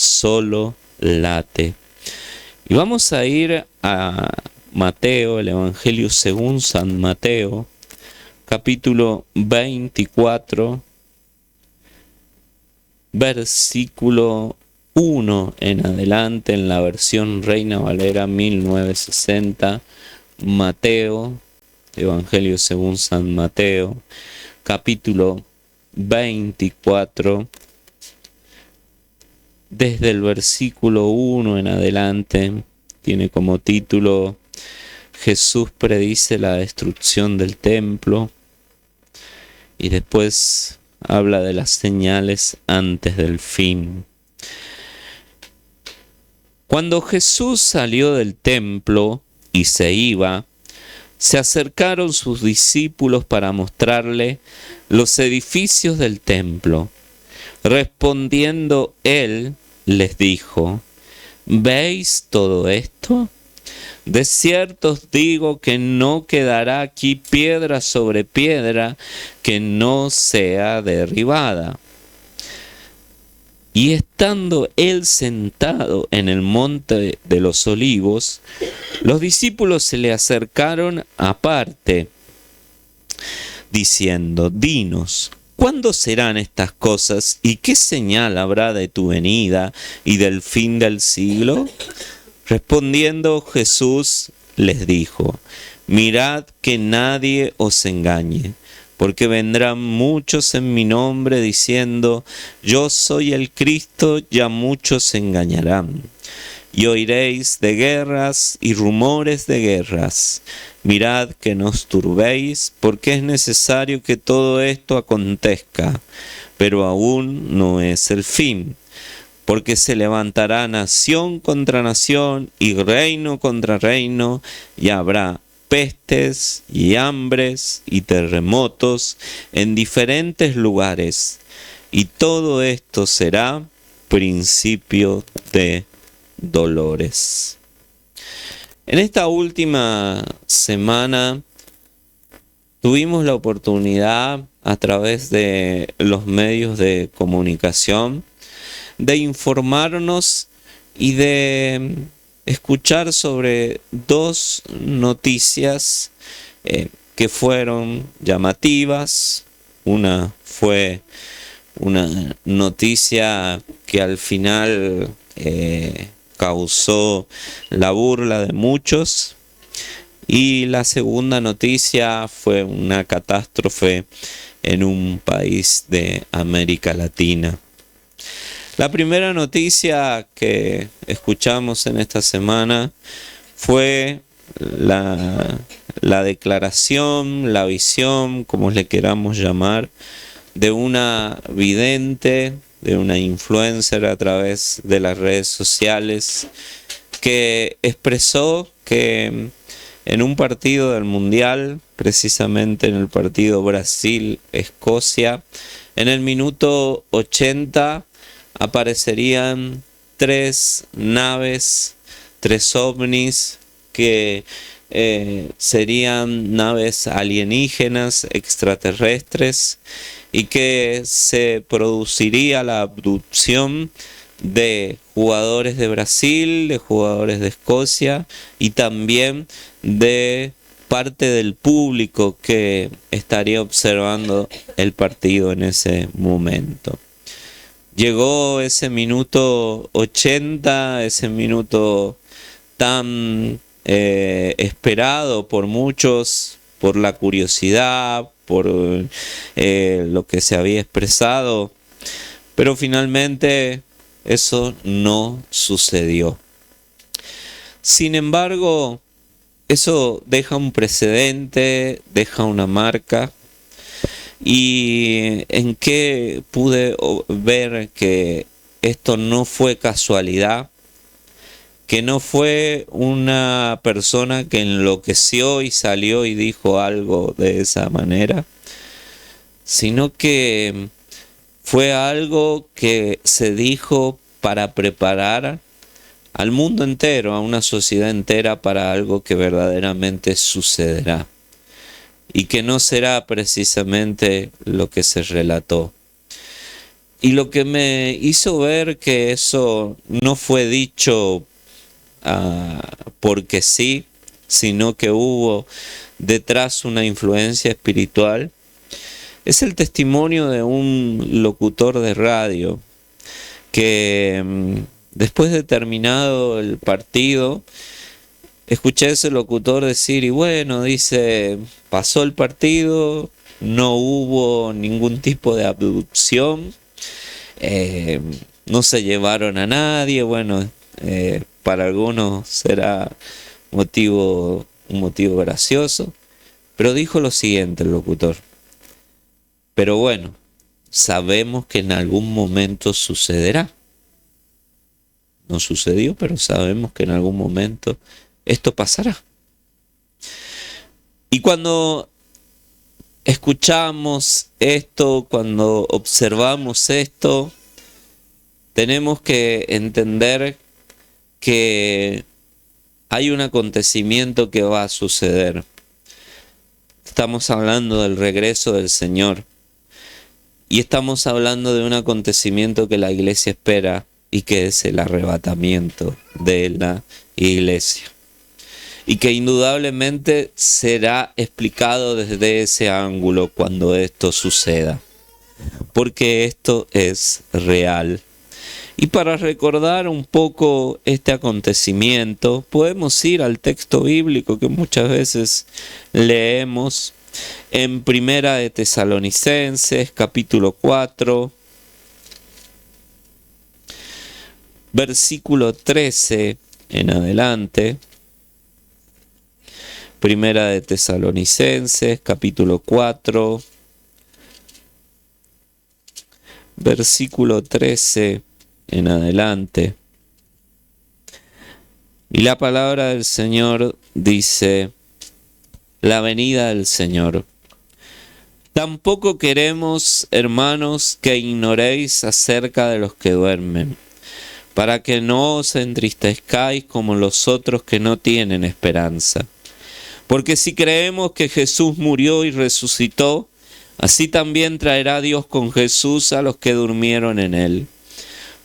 solo late. Y vamos a ir a Mateo, el Evangelio según San Mateo, capítulo 24, versículo 1 en adelante, en la versión Reina Valera 1960. Mateo, Evangelio según San Mateo, capítulo 24, desde el versículo 1 en adelante, tiene como título: Jesús predice la destrucción del templo, y después habla de las señales antes del fin. Cuando Jesús salió del templo y se iba, se acercaron sus discípulos para mostrarle los edificios del templo. Respondiendo él, les dijo: ¿Veis todo esto? De cierto os digo que no quedará aquí piedra sobre piedra que no sea derribada. Y estando él sentado en el monte de los olivos, los discípulos se le acercaron aparte, diciendo: Dinos, ¿cuándo serán estas cosas y qué señal habrá de tu venida y del fin del siglo? Respondiendo Jesús les dijo: Mirad que nadie os engañe, porque vendrán muchos en mi nombre diciendo: Yo soy el Cristo, y a muchos se engañarán. Y oiréis de guerras y rumores de guerras. Mirad que no os turbéis, porque es necesario que todo esto acontezca, pero aún no es el fin. Porque se levantará nación contra nación y reino contra reino, y habrá pestes y hambres y terremotos en diferentes lugares, y todo esto será principio de dolores. En esta última semana tuvimos la oportunidad, a través de los medios de comunicación, de informarnos y de escuchar sobre dos noticias que fueron llamativas. Una fue una noticia que al final causó la burla de muchos, y la segunda noticia fue una catástrofe en un país de América Latina. La primera noticia que escuchamos en esta semana fue la declaración, la visión, como le queramos llamar, de una vidente, de una influencer a través de las redes sociales, que expresó que en un partido del Mundial, precisamente en el partido Brasil-Escocia, en el minuto 80, aparecerían 3 naves, 3 ovnis, que serían naves alienígenas, extraterrestres, y que se produciría la abducción de jugadores de Brasil, de jugadores de Escocia, y también de parte del público que estaría observando el partido en ese momento. Llegó ese minuto 80, ese minuto tan esperado por muchos, por la curiosidad, por lo que se había expresado, pero finalmente eso no sucedió. Sin embargo, eso deja un precedente, deja una marca. Y en qué pude ver que esto no fue casualidad, que no fue una persona que enloqueció y salió y dijo algo de esa manera, sino que fue algo que se dijo para preparar al mundo entero, a una sociedad entera, para algo que verdaderamente sucederá. Y que no será precisamente lo que se relató. Y lo que me hizo ver que eso no fue dicho porque sí, sino que hubo detrás una influencia espiritual, es el testimonio de un locutor de radio que después de terminado el partido, escuché a ese locutor decir, y bueno, dice, pasó el partido, no hubo ningún tipo de abducción, no se llevaron a nadie, bueno, para algunos será un motivo gracioso, pero dijo lo siguiente el locutor, pero bueno, sabemos que en algún momento sucederá. No sucedió, pero sabemos que en algún momento esto pasará. Y cuando escuchamos esto, cuando observamos esto, tenemos que entender que hay un acontecimiento que va a suceder. Estamos hablando del regreso del Señor. Y estamos hablando de un acontecimiento que la iglesia espera y que es el arrebatamiento de la iglesia. Y que indudablemente será explicado desde ese ángulo cuando esto suceda. Porque esto es real. Y para recordar un poco este acontecimiento, podemos ir al texto bíblico que muchas veces leemos en Primera de Tesalonicenses, capítulo 4, versículo 13 en adelante. Primera de Tesalonicenses, capítulo 4, versículo 13 en adelante. Y la palabra del Señor dice, la venida del Señor. Tampoco queremos, hermanos, que ignoréis acerca de los que duermen, para que no os entristezcáis como los otros que no tienen esperanza. Porque si creemos que Jesús murió y resucitó, así también traerá Dios con Jesús a los que durmieron en él.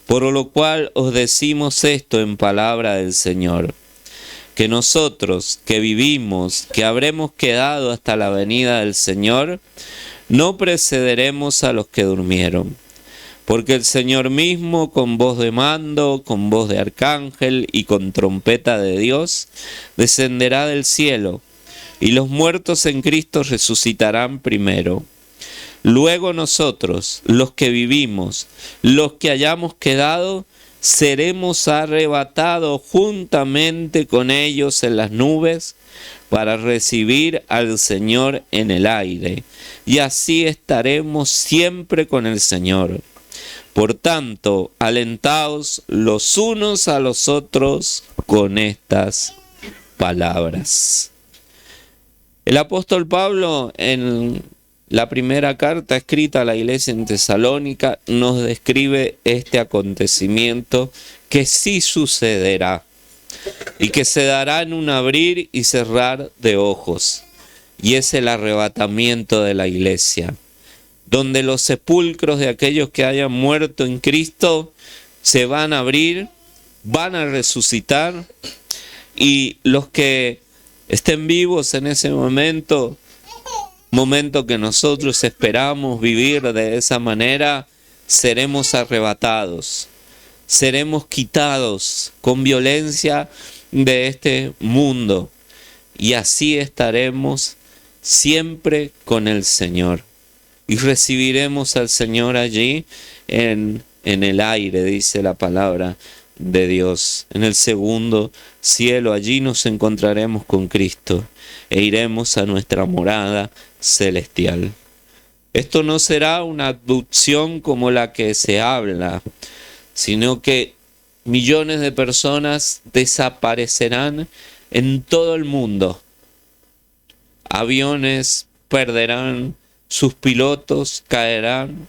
Por lo cual os decimos esto en palabra del Señor, que nosotros que vivimos, que habremos quedado hasta la venida del Señor, no precederemos a los que durmieron. Porque el Señor mismo, con voz de mando, con voz de arcángel y con trompeta de Dios, descenderá del cielo, y los muertos en Cristo resucitarán primero. Luego nosotros, los que vivimos, los que hayamos quedado, seremos arrebatados juntamente con ellos en las nubes para recibir al Señor en el aire, y así estaremos siempre con el Señor. Por tanto, alentaos los unos a los otros con estas palabras. El apóstol Pablo, en la primera carta escrita a la iglesia en Tesalónica, nos describe este acontecimiento que sí sucederá y que se dará en un abrir y cerrar de ojos, y es el arrebatamiento de la iglesia, donde los sepulcros de aquellos que hayan muerto en Cristo se van a abrir, van a resucitar, y los que estén vivos en ese momento que nosotros esperamos vivir de esa manera, seremos arrebatados, seremos quitados con violencia de este mundo, y así estaremos siempre con el Señor. Y recibiremos al Señor allí en el aire, dice la palabra de Dios. En el segundo cielo, allí nos encontraremos con Cristo e iremos a nuestra morada celestial. Esto no será una abducción como la que se habla, sino que millones de personas desaparecerán en todo el mundo. Aviones perderán sus pilotos, caerán,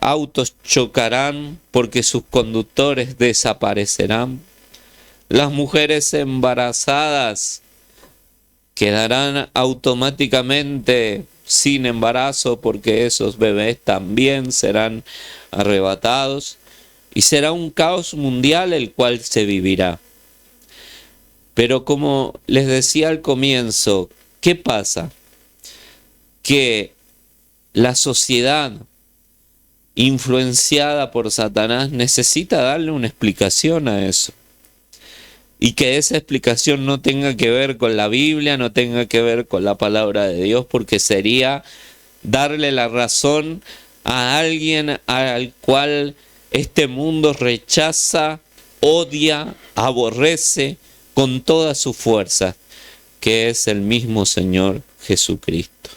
autos chocarán porque sus conductores desaparecerán. Las mujeres embarazadas quedarán automáticamente sin embarazo, porque esos bebés también serán arrebatados, y será un caos mundial el cual se vivirá. Pero como les decía al comienzo, ¿qué pasa? Que la sociedad influenciada por Satanás necesita darle una explicación a eso. Y que esa explicación no tenga que ver con la Biblia, no tenga que ver con la palabra de Dios, porque sería darle la razón a alguien al cual este mundo rechaza, odia, aborrece con toda su fuerza, que es el mismo Señor Jesucristo.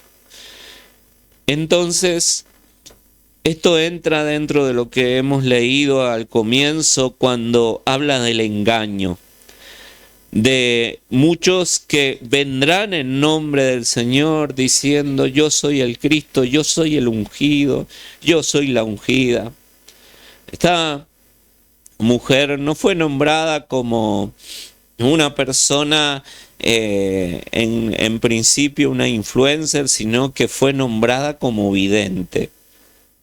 Entonces, esto entra dentro de lo que hemos leído al comienzo cuando habla del engaño, de muchos que vendrán en nombre del Señor diciendo: yo soy el Cristo, yo soy el ungido, yo soy la ungida. Esta mujer no fue nombrada como una persona en principio una influencer, sino que fue nombrada como vidente.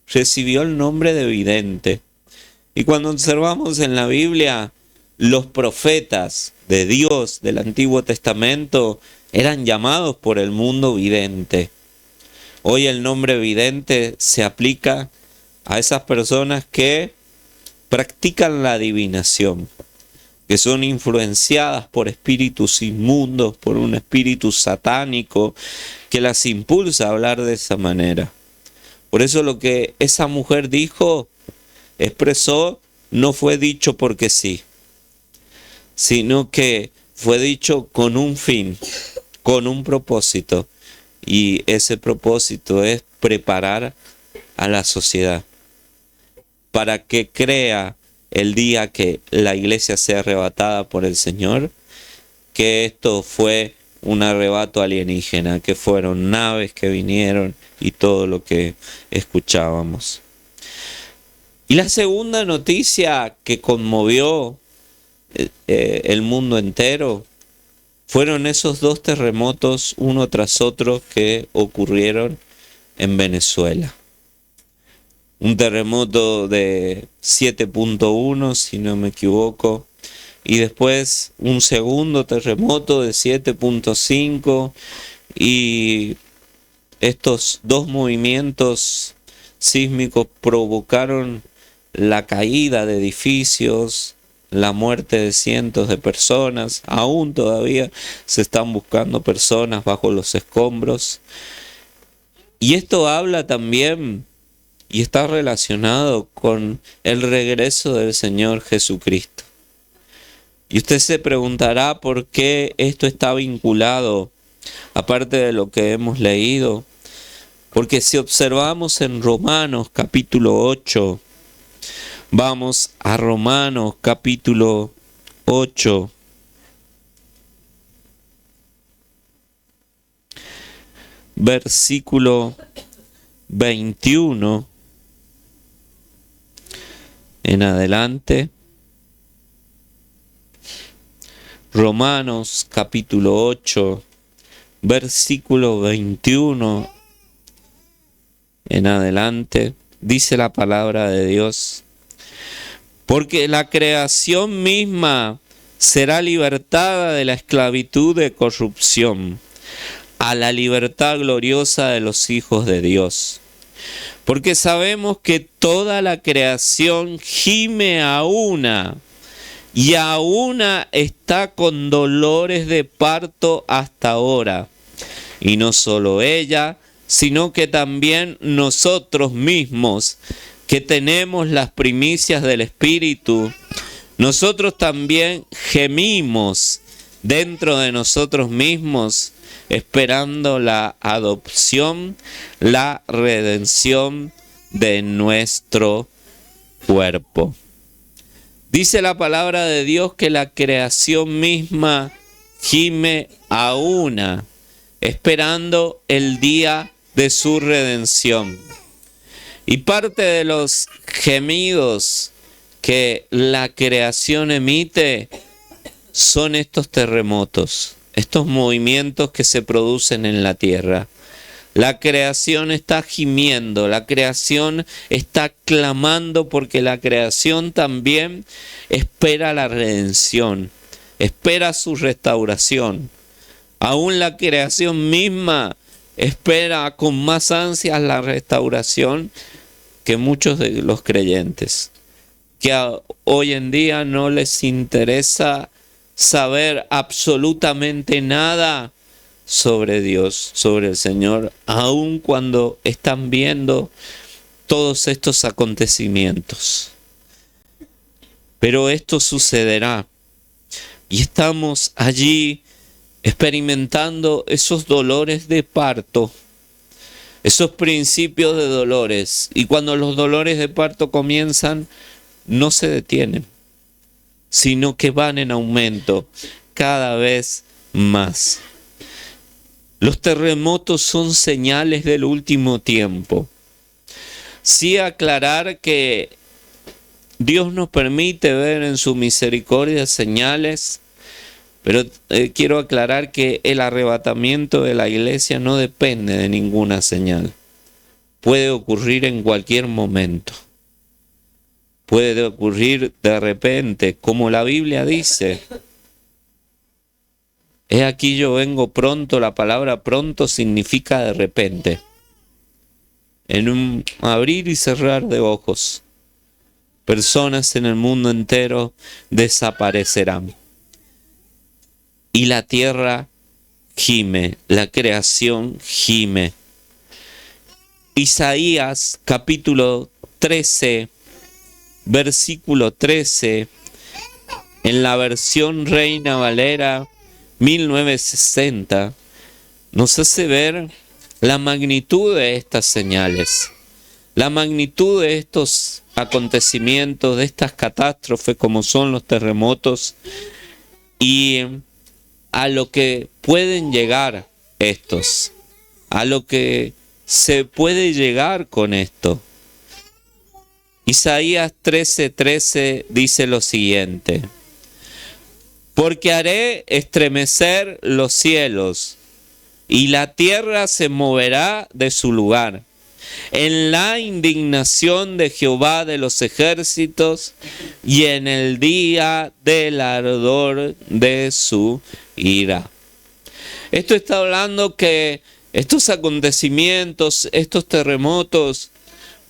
Recibió el nombre de vidente. Y cuando observamos en la Biblia, los profetas de Dios del Antiguo Testamento eran llamados por el mundo vidente. Hoy el nombre vidente se aplica a esas personas que practican la adivinación, que son influenciadas por espíritus inmundos, por un espíritu satánico que las impulsa a hablar de esa manera. Por eso lo que esa mujer dijo, expresó, no fue dicho porque sí, sino que fue dicho con un fin, con un propósito. Y ese propósito es preparar a la sociedad para que crea el día que la iglesia sea arrebatada por el Señor, que esto fue un arrebato alienígena, que fueron naves que vinieron y todo lo que escuchábamos. Y la segunda noticia que conmovió el mundo entero fueron esos 2 terremotos uno tras otro que ocurrieron en Venezuela. Un terremoto de 7.1, si no me equivoco, y después un segundo terremoto de 7.5, y estos 2 movimientos sísmicos provocaron la caída de edificios, la muerte de cientos de personas. Aún todavía se están buscando personas bajo los escombros. Y esto habla también y está relacionado con el regreso del Señor Jesucristo. Y usted se preguntará por qué esto está vinculado, aparte de lo que hemos leído. Porque si observamos en Romanos capítulo 8, vamos a Romanos capítulo 8. Versículo 21 en adelante. Romanos capítulo 8, versículo 21 en adelante. Dice la palabra de Dios: porque la creación misma será libertada de la esclavitud de corrupción a la libertad gloriosa de los hijos de Dios. Porque sabemos que toda la creación gime a una, y a una está con dolores de parto hasta ahora. Y no solo ella, sino que también nosotros mismos, que tenemos las primicias del Espíritu, nosotros también gemimos dentro de nosotros mismos, esperando la adopción, la redención de nuestro cuerpo. Dice la palabra de Dios que la creación misma gime a una, esperando el día de su redención. Y parte de los gemidos que la creación emite son estos terremotos, estos movimientos que se producen en la tierra. La creación está gimiendo, la creación está clamando porque la creación también espera la redención, espera su restauración. Aún la creación misma espera con más ansias la restauración que muchos de los creyentes, que hoy en día no les interesa saber absolutamente nada sobre Dios, sobre el Señor, aun cuando están viendo todos estos acontecimientos. Pero esto sucederá y estamos allí experimentando esos dolores de parto, esos principios de dolores. Y cuando los dolores de parto comienzan, no se detienen, sino que van en aumento cada vez más. Los terremotos son señales del último tiempo. Sí, aclarar que Dios nos permite ver en su misericordia señales, pero quiero aclarar que el arrebatamiento de la iglesia no depende de ninguna señal. Puede ocurrir en cualquier momento. Puede ocurrir de repente, como la Biblia dice. He aquí yo vengo pronto, la palabra pronto significa de repente. En un abrir y cerrar de ojos, personas en el mundo entero desaparecerán. Y la tierra gime, la creación gime. Isaías capítulo 13, versículo 13, en la versión Reina Valera 1960, nos hace ver la magnitud de estas señales, la magnitud de estos acontecimientos, de estas catástrofes como son los terremotos y a lo que pueden llegar estos, a lo que se puede llegar con esto. Isaías 13:13 dice lo siguiente: porque haré estremecer los cielos, y la tierra se moverá de su lugar, en la indignación de Jehová de los ejércitos, y en el día del ardor de su ira. Esto está hablando que estos acontecimientos, estos terremotos,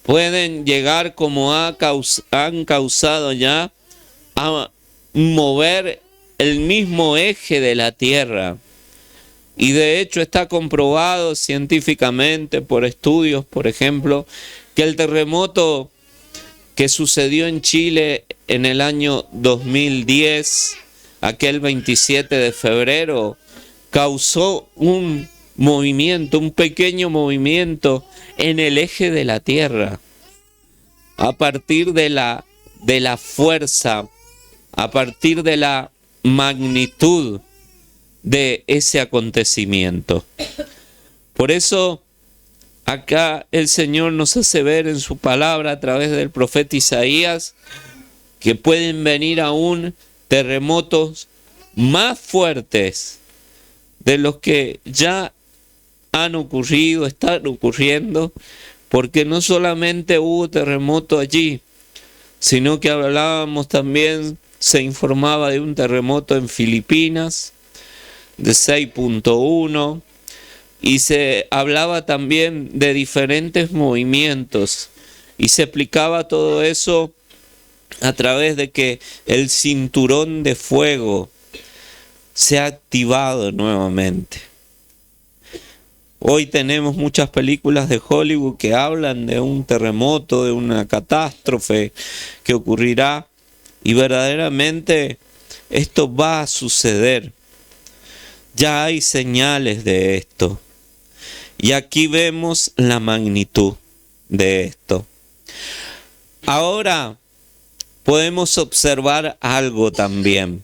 pueden llegar como han causado ya a mover el mismo eje de la tierra. Y de hecho está comprobado científicamente por estudios, por ejemplo, que el terremoto que sucedió en Chile en el año 2010, aquel 27 de febrero, causó un movimiento, un pequeño movimiento en el eje de la tierra. A partir de la fuerza, a partir de la magnitud de ese acontecimiento. Por eso acá el Señor nos hace ver en su palabra a través del profeta Isaías que pueden venir aún terremotos más fuertes de los que ya han ocurrido, están ocurriendo, porque no solamente hubo terremoto allí, sino que hablábamos también, se informaba de un terremoto en Filipinas de 6.1 y se hablaba también de diferentes movimientos y se explicaba todo eso a través de que el cinturón de fuego se ha activado nuevamente. Hoy tenemos muchas películas de Hollywood que hablan de un terremoto, de una catástrofe que ocurrirá, y verdaderamente esto va a suceder. Ya hay señales de esto. Y aquí vemos la magnitud de esto. Ahora podemos observar algo también,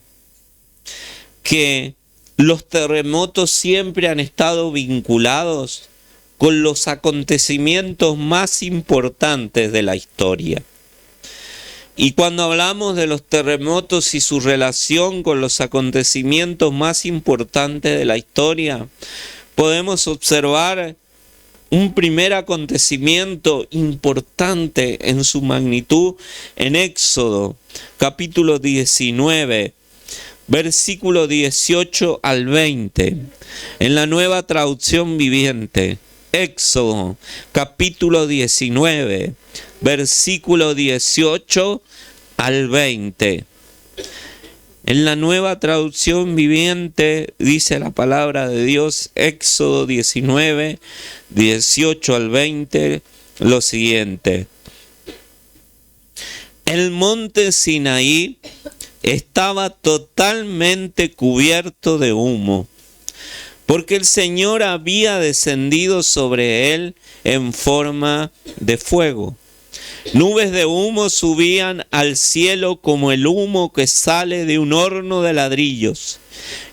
que los terremotos siempre han estado vinculados con los acontecimientos más importantes de la historia. Y cuando hablamos de los terremotos y su relación con los acontecimientos más importantes de la historia, podemos observar un primer acontecimiento importante en su magnitud en Éxodo, capítulo 19, versículo 18 al 20, en la Nueva Traducción Viviente. Éxodo, capítulo 19, versículo 18 al 20. En la Nueva Traducción Viviente dice la palabra de Dios, Éxodo 19, 18 al 20, lo siguiente. El monte Sinaí estaba totalmente cubierto de humo, porque el Señor había descendido sobre él en forma de fuego. Nubes de humo subían al cielo como el humo que sale de un horno de ladrillos,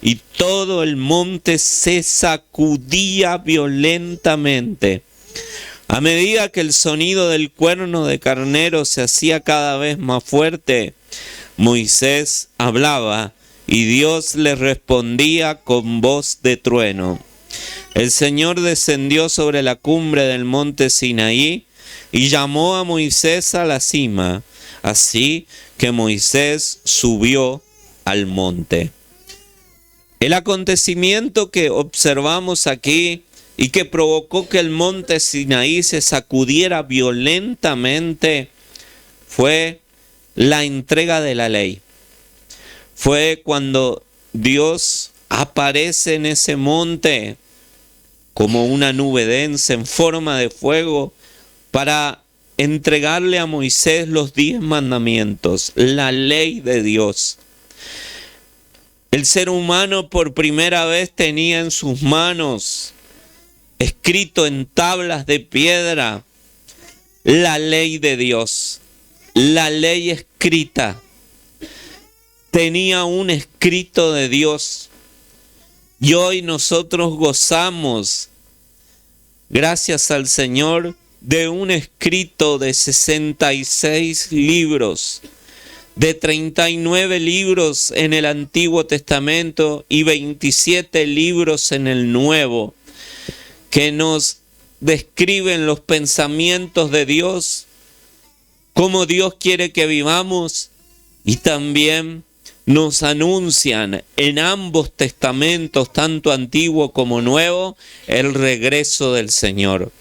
y todo el monte se sacudía violentamente. A medida que el sonido del cuerno de carnero se hacía cada vez más fuerte, Moisés hablaba y Dios le respondía con voz de trueno. El Señor descendió sobre la cumbre del monte Sinaí y llamó a Moisés a la cima, así que Moisés subió al monte. El acontecimiento que observamos aquí y que provocó que el monte Sinaí se sacudiera violentamente fue la entrega de la ley. Fue cuando Dios aparece en ese monte como una nube densa en forma de fuego para entregarle a Moisés los 10 mandamientos, la ley de Dios. El ser humano por primera vez tenía en sus manos, escrito en tablas de piedra, la ley de Dios, la ley escrita. Tenía un escrito de Dios y hoy nosotros gozamos, gracias al Señor, de un escrito de 66 libros, de 39 libros en el Antiguo Testamento y 27 libros en el Nuevo, que nos describen los pensamientos de Dios, cómo Dios quiere que vivamos, y también nos anuncian en ambos testamentos, tanto antiguo como nuevo, el regreso del Señor.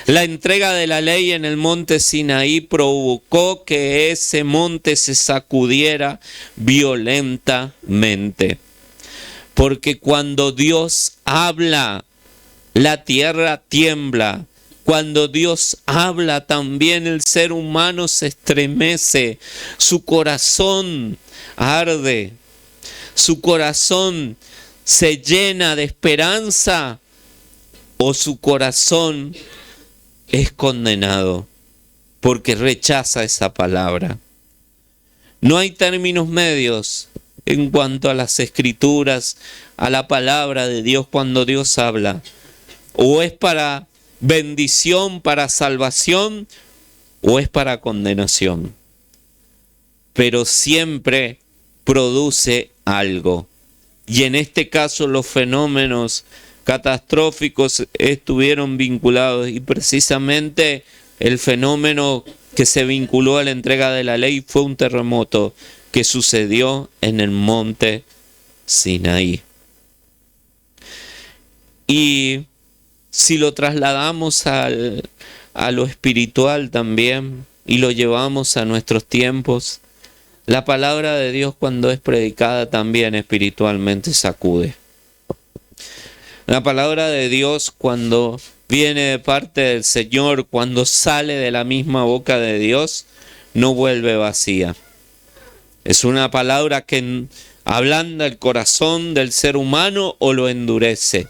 La entrega de la ley en el monte Sinaí provocó que ese monte se sacudiera violentamente. Porque cuando Dios habla, la tierra tiembla. Cuando Dios habla, también el ser humano se estremece. Su corazón arde. Su corazón se llena de esperanza o su corazón es condenado porque rechaza esa palabra. No hay términos medios en cuanto a las escrituras, a la palabra de Dios cuando Dios habla. O es para bendición, para salvación, o es para condenación. Pero siempre produce algo. Y en este caso los fenómenos catastróficos estuvieron vinculados, y precisamente el fenómeno que se vinculó a la entrega de la ley fue un terremoto que sucedió en el monte Sinaí. Y si lo trasladamos a lo espiritual también y lo llevamos a nuestros tiempos, la palabra de Dios cuando es predicada también espiritualmente sacude. La palabra de Dios cuando viene de parte del Señor, cuando sale de la misma boca de Dios, no vuelve vacía. Es una palabra que ablanda el corazón del ser humano o lo endurece.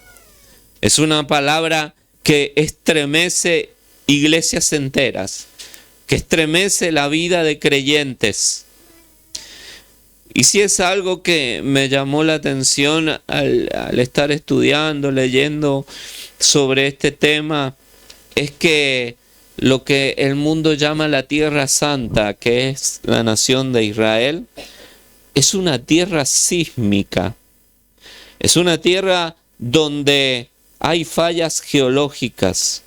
Es una palabra que estremece iglesias enteras, que estremece la vida de creyentes. Y si es algo que me llamó la atención al estar estudiando, leyendo sobre este tema, es que lo que el mundo llama la Tierra Santa, que es la nación de Israel, es una tierra sísmica. Es una tierra donde hay fallas geológicas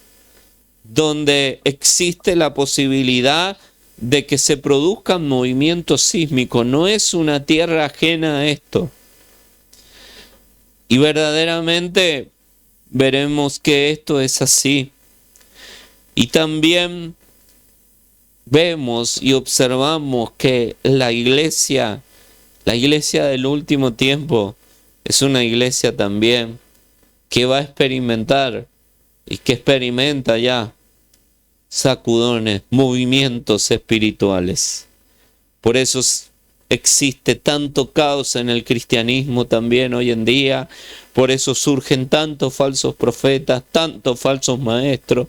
donde existe la posibilidad de que se produzcan movimientos sísmicos. No es una tierra ajena a esto. Y verdaderamente veremos que esto es así. Y también vemos y observamos que la iglesia del último tiempo, es una iglesia también que va a experimentar y que experimenta ya sacudones, movimientos espirituales. Por eso existe tanto caos en el cristianismo también hoy en día. Por eso surgen tantos falsos profetas, tantos falsos maestros,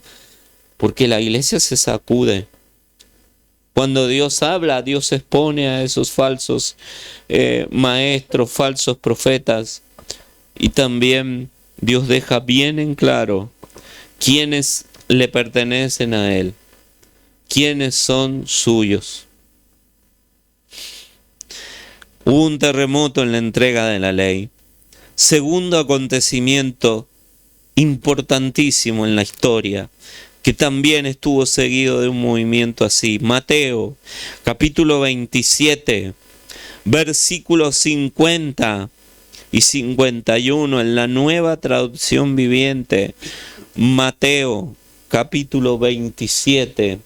porque la iglesia se sacude. Cuando Dios habla, Dios expone a esos falsos maestros, falsos profetas, y también Dios deja bien en claro quiénes le pertenecen a Él, quiénes son suyos. Hubo un terremoto en la entrega de la ley. Segundo acontecimiento importantísimo en la historia, que también estuvo seguido de un movimiento así. Mateo, capítulo 27, versículos 50 y 51 en la Nueva Traducción Viviente. Mateo, capítulo 27,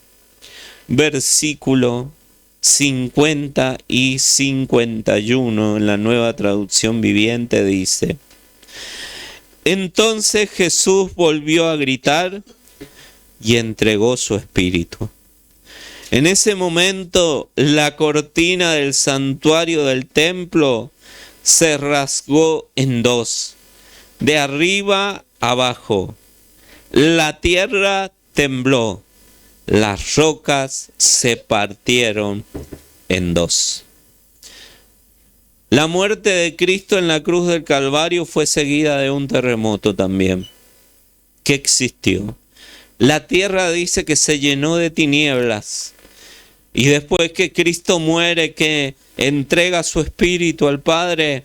versículo 50 y 51 en la Nueva Traducción Viviente dice: Entonces Jesús volvió a gritar y entregó su espíritu. En ese momento la cortina del santuario del templo se rasgó en dos, de arriba abajo. La tierra tembló, las rocas se partieron en dos. La muerte de Cristo en la cruz del Calvario fue seguida de un terremoto también, que existió. La tierra dice que se llenó de tinieblas. Y después que Cristo muere, que entrega su espíritu al Padre,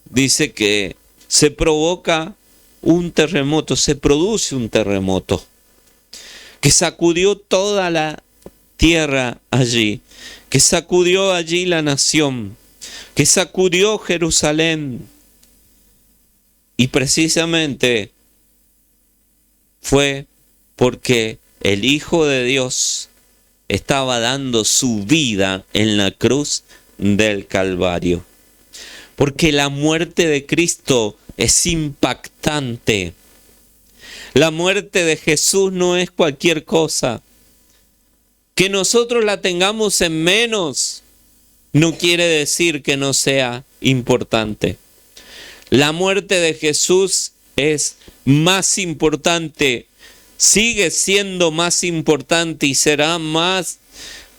dice que se provoca un terremoto, se produce un terremoto, que sacudió toda la tierra allí, que sacudió allí la nación, que sacudió Jerusalén. Y precisamente fue porque el Hijo de Dios estaba dando su vida en la cruz del Calvario. Porque la muerte de Cristo es impactante. La muerte de Jesús no es cualquier cosa. Que nosotros la tengamos en menos no quiere decir que no sea importante. La muerte de Jesús es más importante, sigue siendo más importante y será más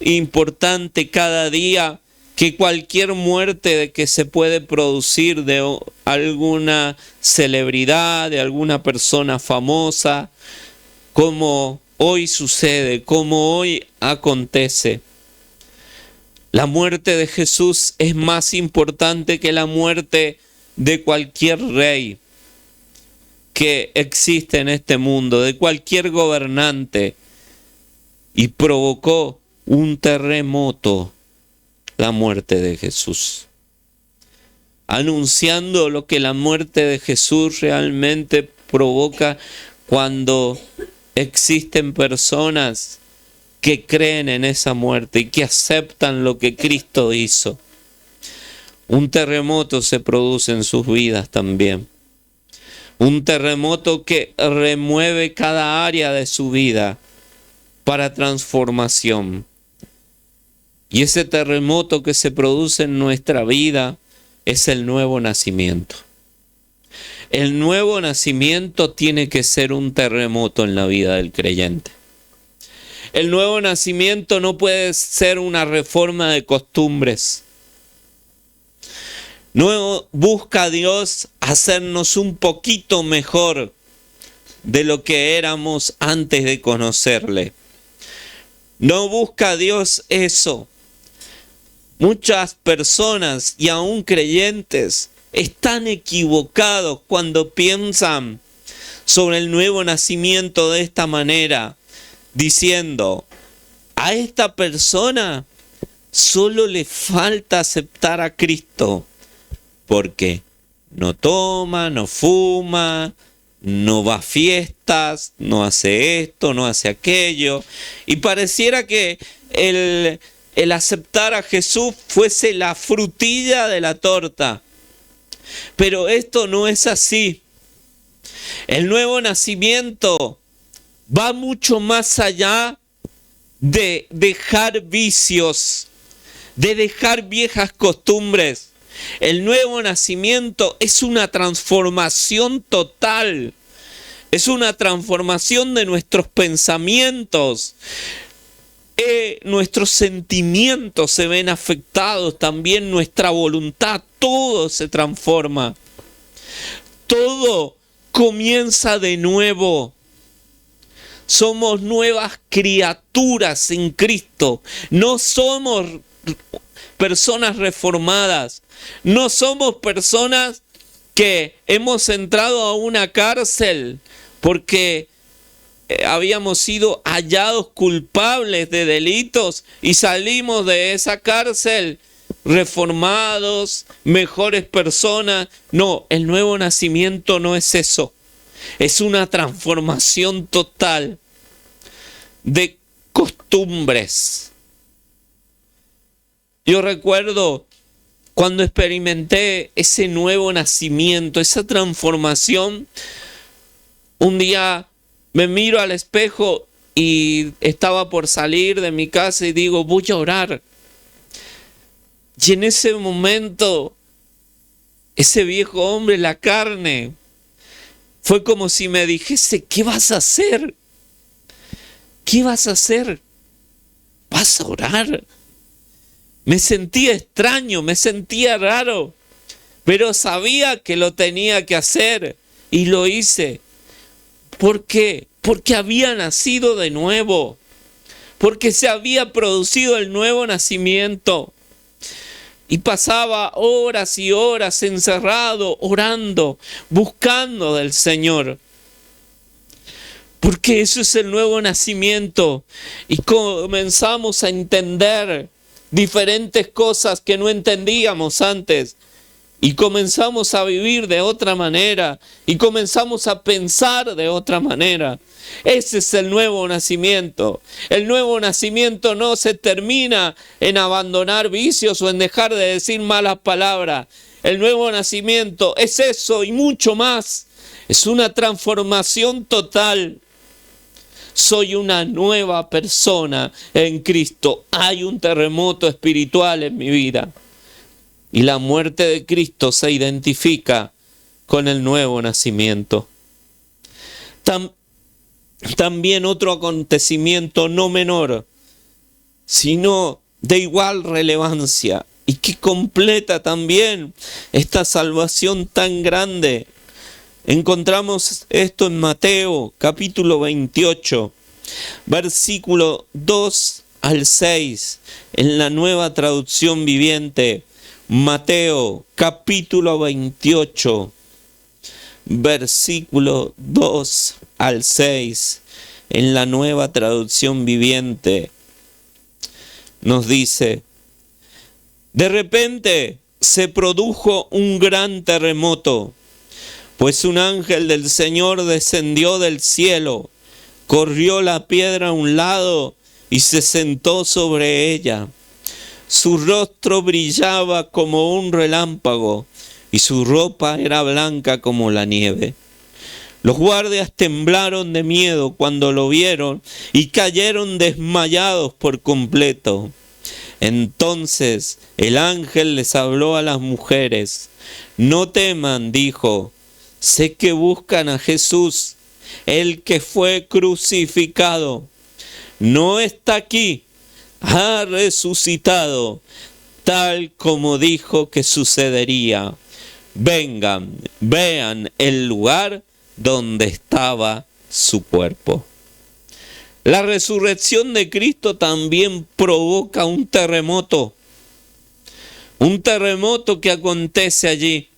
importante cada día que cualquier muerte de que se puede producir de alguna celebridad, de alguna persona famosa, como hoy sucede, como hoy acontece. La muerte de Jesús es más importante que la muerte de cualquier rey que existe en este mundo, de cualquier gobernante, y provocó un terremoto la muerte de Jesús, anunciando lo que la muerte de Jesús realmente provoca cuando existen personas que creen en esa muerte y que aceptan lo que Cristo hizo. Un terremoto se produce en sus vidas también. Un terremoto que remueve cada área de su vida para transformación. Y ese terremoto que se produce en nuestra vida es el nuevo nacimiento. El nuevo nacimiento tiene que ser un terremoto en la vida del creyente. El nuevo nacimiento no puede ser una reforma de costumbres. No busca Dios hacernos un poquito mejor de lo que éramos antes de conocerle. No busca Dios eso. Muchas personas y aún creyentes están equivocados cuando piensan sobre el nuevo nacimiento de esta manera, diciendo: a esta persona solo le falta aceptar a Cristo, porque no toma, no fuma, no va a fiestas, no hace esto, no hace aquello. Y pareciera que el aceptar a Jesús fuese la frutilla de la torta. Pero esto no es así. El nuevo nacimiento va mucho más allá de dejar vicios, de dejar viejas costumbres. El nuevo nacimiento es una transformación total. Es una transformación de nuestros pensamientos. Nuestros sentimientos se ven afectados, también nuestra voluntad, todo se transforma. Todo comienza de nuevo. Somos nuevas criaturas en Cristo. No somos personas reformadas. No somos personas que hemos entrado a una cárcel porque habíamos sido hallados culpables de delitos y salimos de esa cárcel reformados, mejores personas. No, el nuevo nacimiento no es eso. Es una transformación total de costumbres. Yo recuerdo cuando experimenté ese nuevo nacimiento, esa transformación. Un día me miro al espejo y estaba por salir de mi casa y digo: voy a orar. Y en ese momento, ese viejo hombre, la carne, fue como si me dijese: ¿qué vas a hacer? ¿Qué vas a hacer? ¿Vas a orar? Me sentía extraño, me sentía raro, pero sabía que lo tenía que hacer y lo hice. ¿Por qué? Porque había nacido de nuevo, porque se había producido el nuevo nacimiento. Y pasaba horas y horas encerrado, orando, buscando del Señor. Porque eso es el nuevo nacimiento. Y comenzamos a entender diferentes cosas que no entendíamos antes. Y comenzamos a vivir de otra manera. Y comenzamos a pensar de otra manera. Ese es el nuevo nacimiento. El nuevo nacimiento no se termina en abandonar vicios o en dejar de decir malas palabras. El nuevo nacimiento es eso y mucho más. Es una transformación total. Soy una nueva persona en Cristo. Hay un terremoto espiritual en mi vida. Y la muerte de Cristo se identifica con el nuevo nacimiento. También otro acontecimiento no menor, sino de igual relevancia y que completa también esta salvación tan grande. Encontramos esto en Mateo capítulo 28, versículo 2 al 6, en la Nueva Traducción Viviente. Mateo capítulo 28, versículo 2 al 6, en la Nueva Traducción Viviente, nos dice: de repente se produjo un gran terremoto, pues un ángel del Señor descendió del cielo, corrió la piedra a un lado y se sentó sobre ella. Su rostro brillaba como un relámpago y su ropa era blanca como la nieve. Los guardias temblaron de miedo cuando lo vieron y cayeron desmayados por completo. Entonces el ángel les habló a las mujeres. No teman, dijo, sé que buscan a Jesús, el que fue crucificado. No está aquí, ha resucitado, tal como dijo que sucedería. Vengan, vean el lugar donde estaba su cuerpo. La resurrección de Cristo también provoca un terremoto que acontece allí.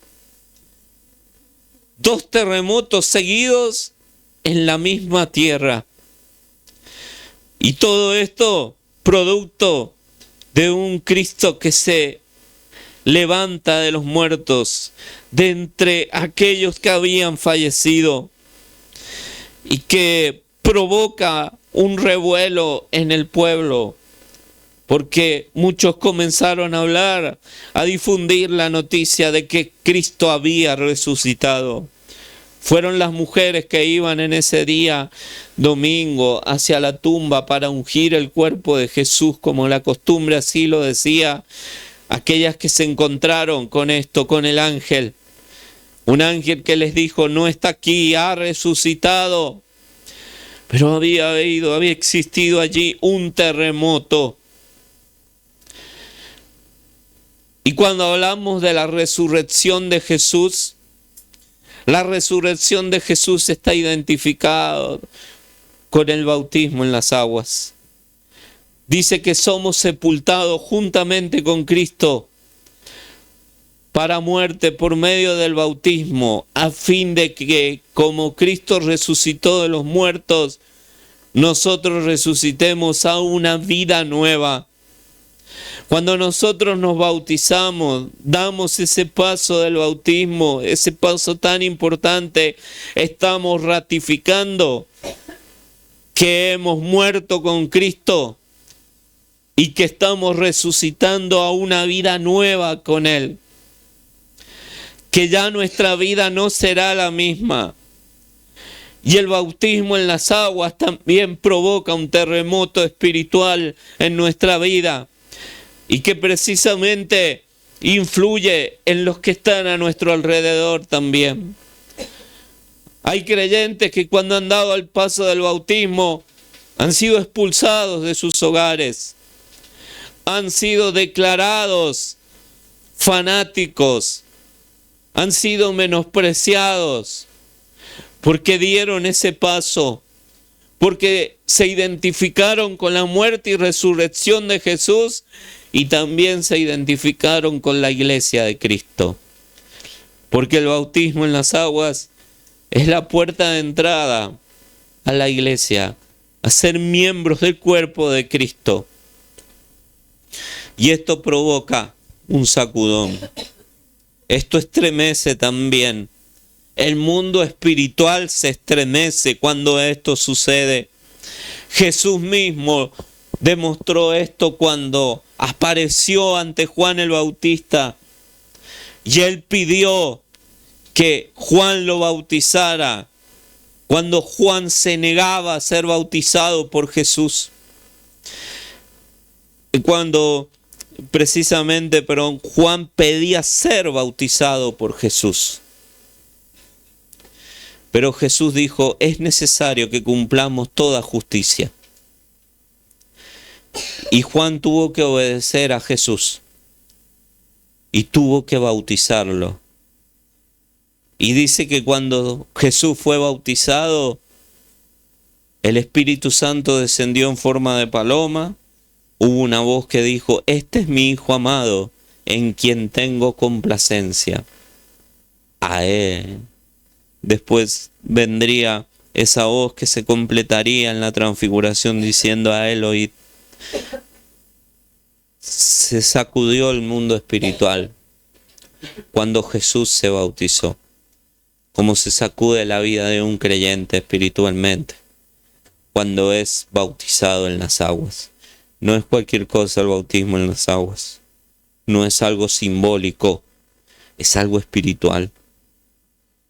2 terremotos seguidos en la misma tierra. Y todo esto producto de un Cristo que se levanta de los muertos, de entre aquellos que habían fallecido, y que provoca un revuelo en el pueblo, porque muchos comenzaron a hablar, a difundir la noticia de que Cristo había resucitado. Fueron las mujeres que iban en ese día domingo hacia la tumba para ungir el cuerpo de Jesús, como la costumbre así lo decía, aquellas que se encontraron con esto, con el ángel. Un ángel que les dijo: no está aquí, ha resucitado. Pero había existido allí un terremoto. Y cuando hablamos de la resurrección de Jesús, la resurrección de Jesús está identificada con el bautismo en las aguas. Dice que somos sepultados juntamente con Cristo para muerte por medio del bautismo, a fin de que, como Cristo resucitó de los muertos, nosotros resucitemos a una vida nueva. Cuando nosotros nos bautizamos, damos ese paso del bautismo, ese paso tan importante, estamos ratificando que hemos muerto con Cristo y que estamos resucitando a una vida nueva con Él. Que ya nuestra vida no será la misma. Y el bautismo en las aguas también provoca un terremoto espiritual en nuestra vida, y que precisamente influye en los que están a nuestro alrededor también. Hay creyentes que cuando han dado el paso del bautismo han sido expulsados de sus hogares, han sido declarados fanáticos, han sido menospreciados porque dieron ese paso, porque se identificaron con la muerte y resurrección de Jesús y también se identificaron con la iglesia de Cristo. Porque el bautismo en las aguas es la puerta de entrada a la iglesia, a ser miembros del cuerpo de Cristo. Y esto provoca un sacudón. Esto estremece también. El mundo espiritual se estremece cuando esto sucede. Jesús mismo demostró esto cuando apareció ante Juan el Bautista y él pidió que Juan lo bautizara cuando Juan se negaba a ser bautizado por Jesús. Cuando Juan pedía ser bautizado por Jesús. Pero Jesús dijo: es necesario que cumplamos toda justicia. Y Juan tuvo que obedecer a Jesús y tuvo que bautizarlo. Y dice que cuando Jesús fue bautizado, el Espíritu Santo descendió en forma de paloma. Hubo una voz que dijo: este es mi Hijo amado, en quien tengo complacencia. A Él. Después vendría esa voz que se completaría en la transfiguración diciendo: a Él oíd. Se sacudió el mundo espiritual cuando Jesús se bautizó, como se sacude la vida de un creyente espiritualmente cuando es bautizado en las aguas. No es cualquier cosa el bautismo en las aguas, no es algo simbólico, es algo espiritual.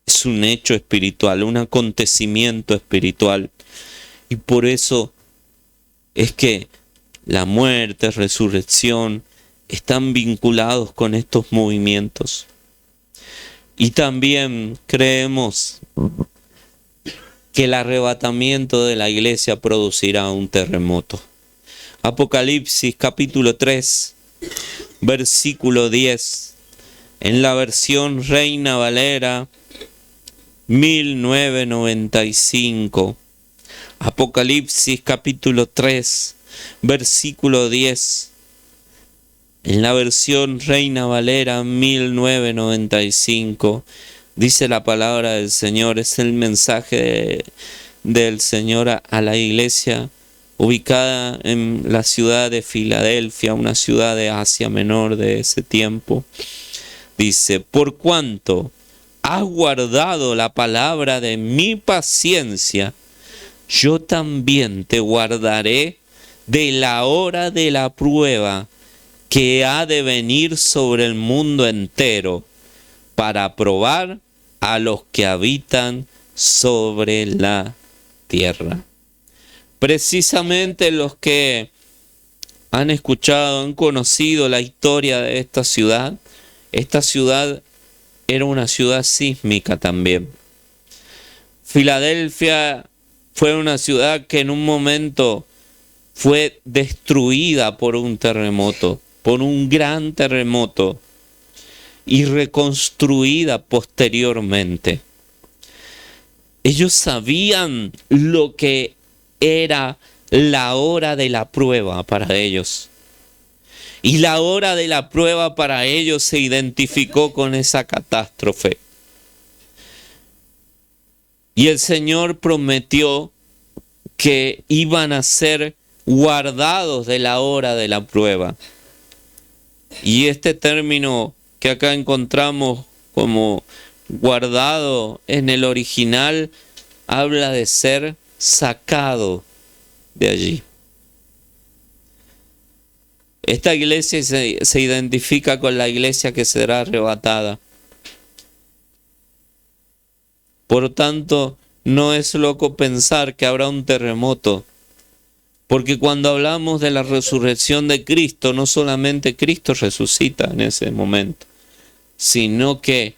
Es un hecho espiritual, un acontecimiento espiritual. Y por eso es que la muerte, resurrección, están vinculados con estos movimientos. Y también creemos que el arrebatamiento de la iglesia producirá un terremoto. Apocalipsis capítulo 3, versículo 10, en la versión Reina Valera 1995. Apocalipsis capítulo 3, versículo 10. En la versión Reina Valera 1995 dice la palabra del Señor, es el mensaje del Señor a la iglesia ubicada en la ciudad de Filadelfia, una ciudad de Asia Menor de ese tiempo. Dice: por cuanto has guardado la palabra de mi paciencia, yo también te guardaré de la hora de la prueba que ha de venir sobre el mundo entero, para probar a los que habitan sobre la tierra. Precisamente los que han escuchado, han conocido la historia de esta ciudad era una ciudad sísmica también. Filadelfia fue una ciudad que en un momento fue destruida por un terremoto, por un gran terremoto, y reconstruida posteriormente. Ellos sabían lo que era la hora de la prueba para ellos. Y la hora de la prueba para ellos se identificó con esa catástrofe. Y el Señor prometió que iban a ser guardados de la hora de la prueba. Y este término que acá encontramos como guardado en el original habla de ser sacado de allí. Esta iglesia se identifica con la iglesia que será arrebatada. Por tanto, no es loco pensar que habrá un terremoto, porque cuando hablamos de la resurrección de Cristo, no solamente Cristo resucita en ese momento, sino que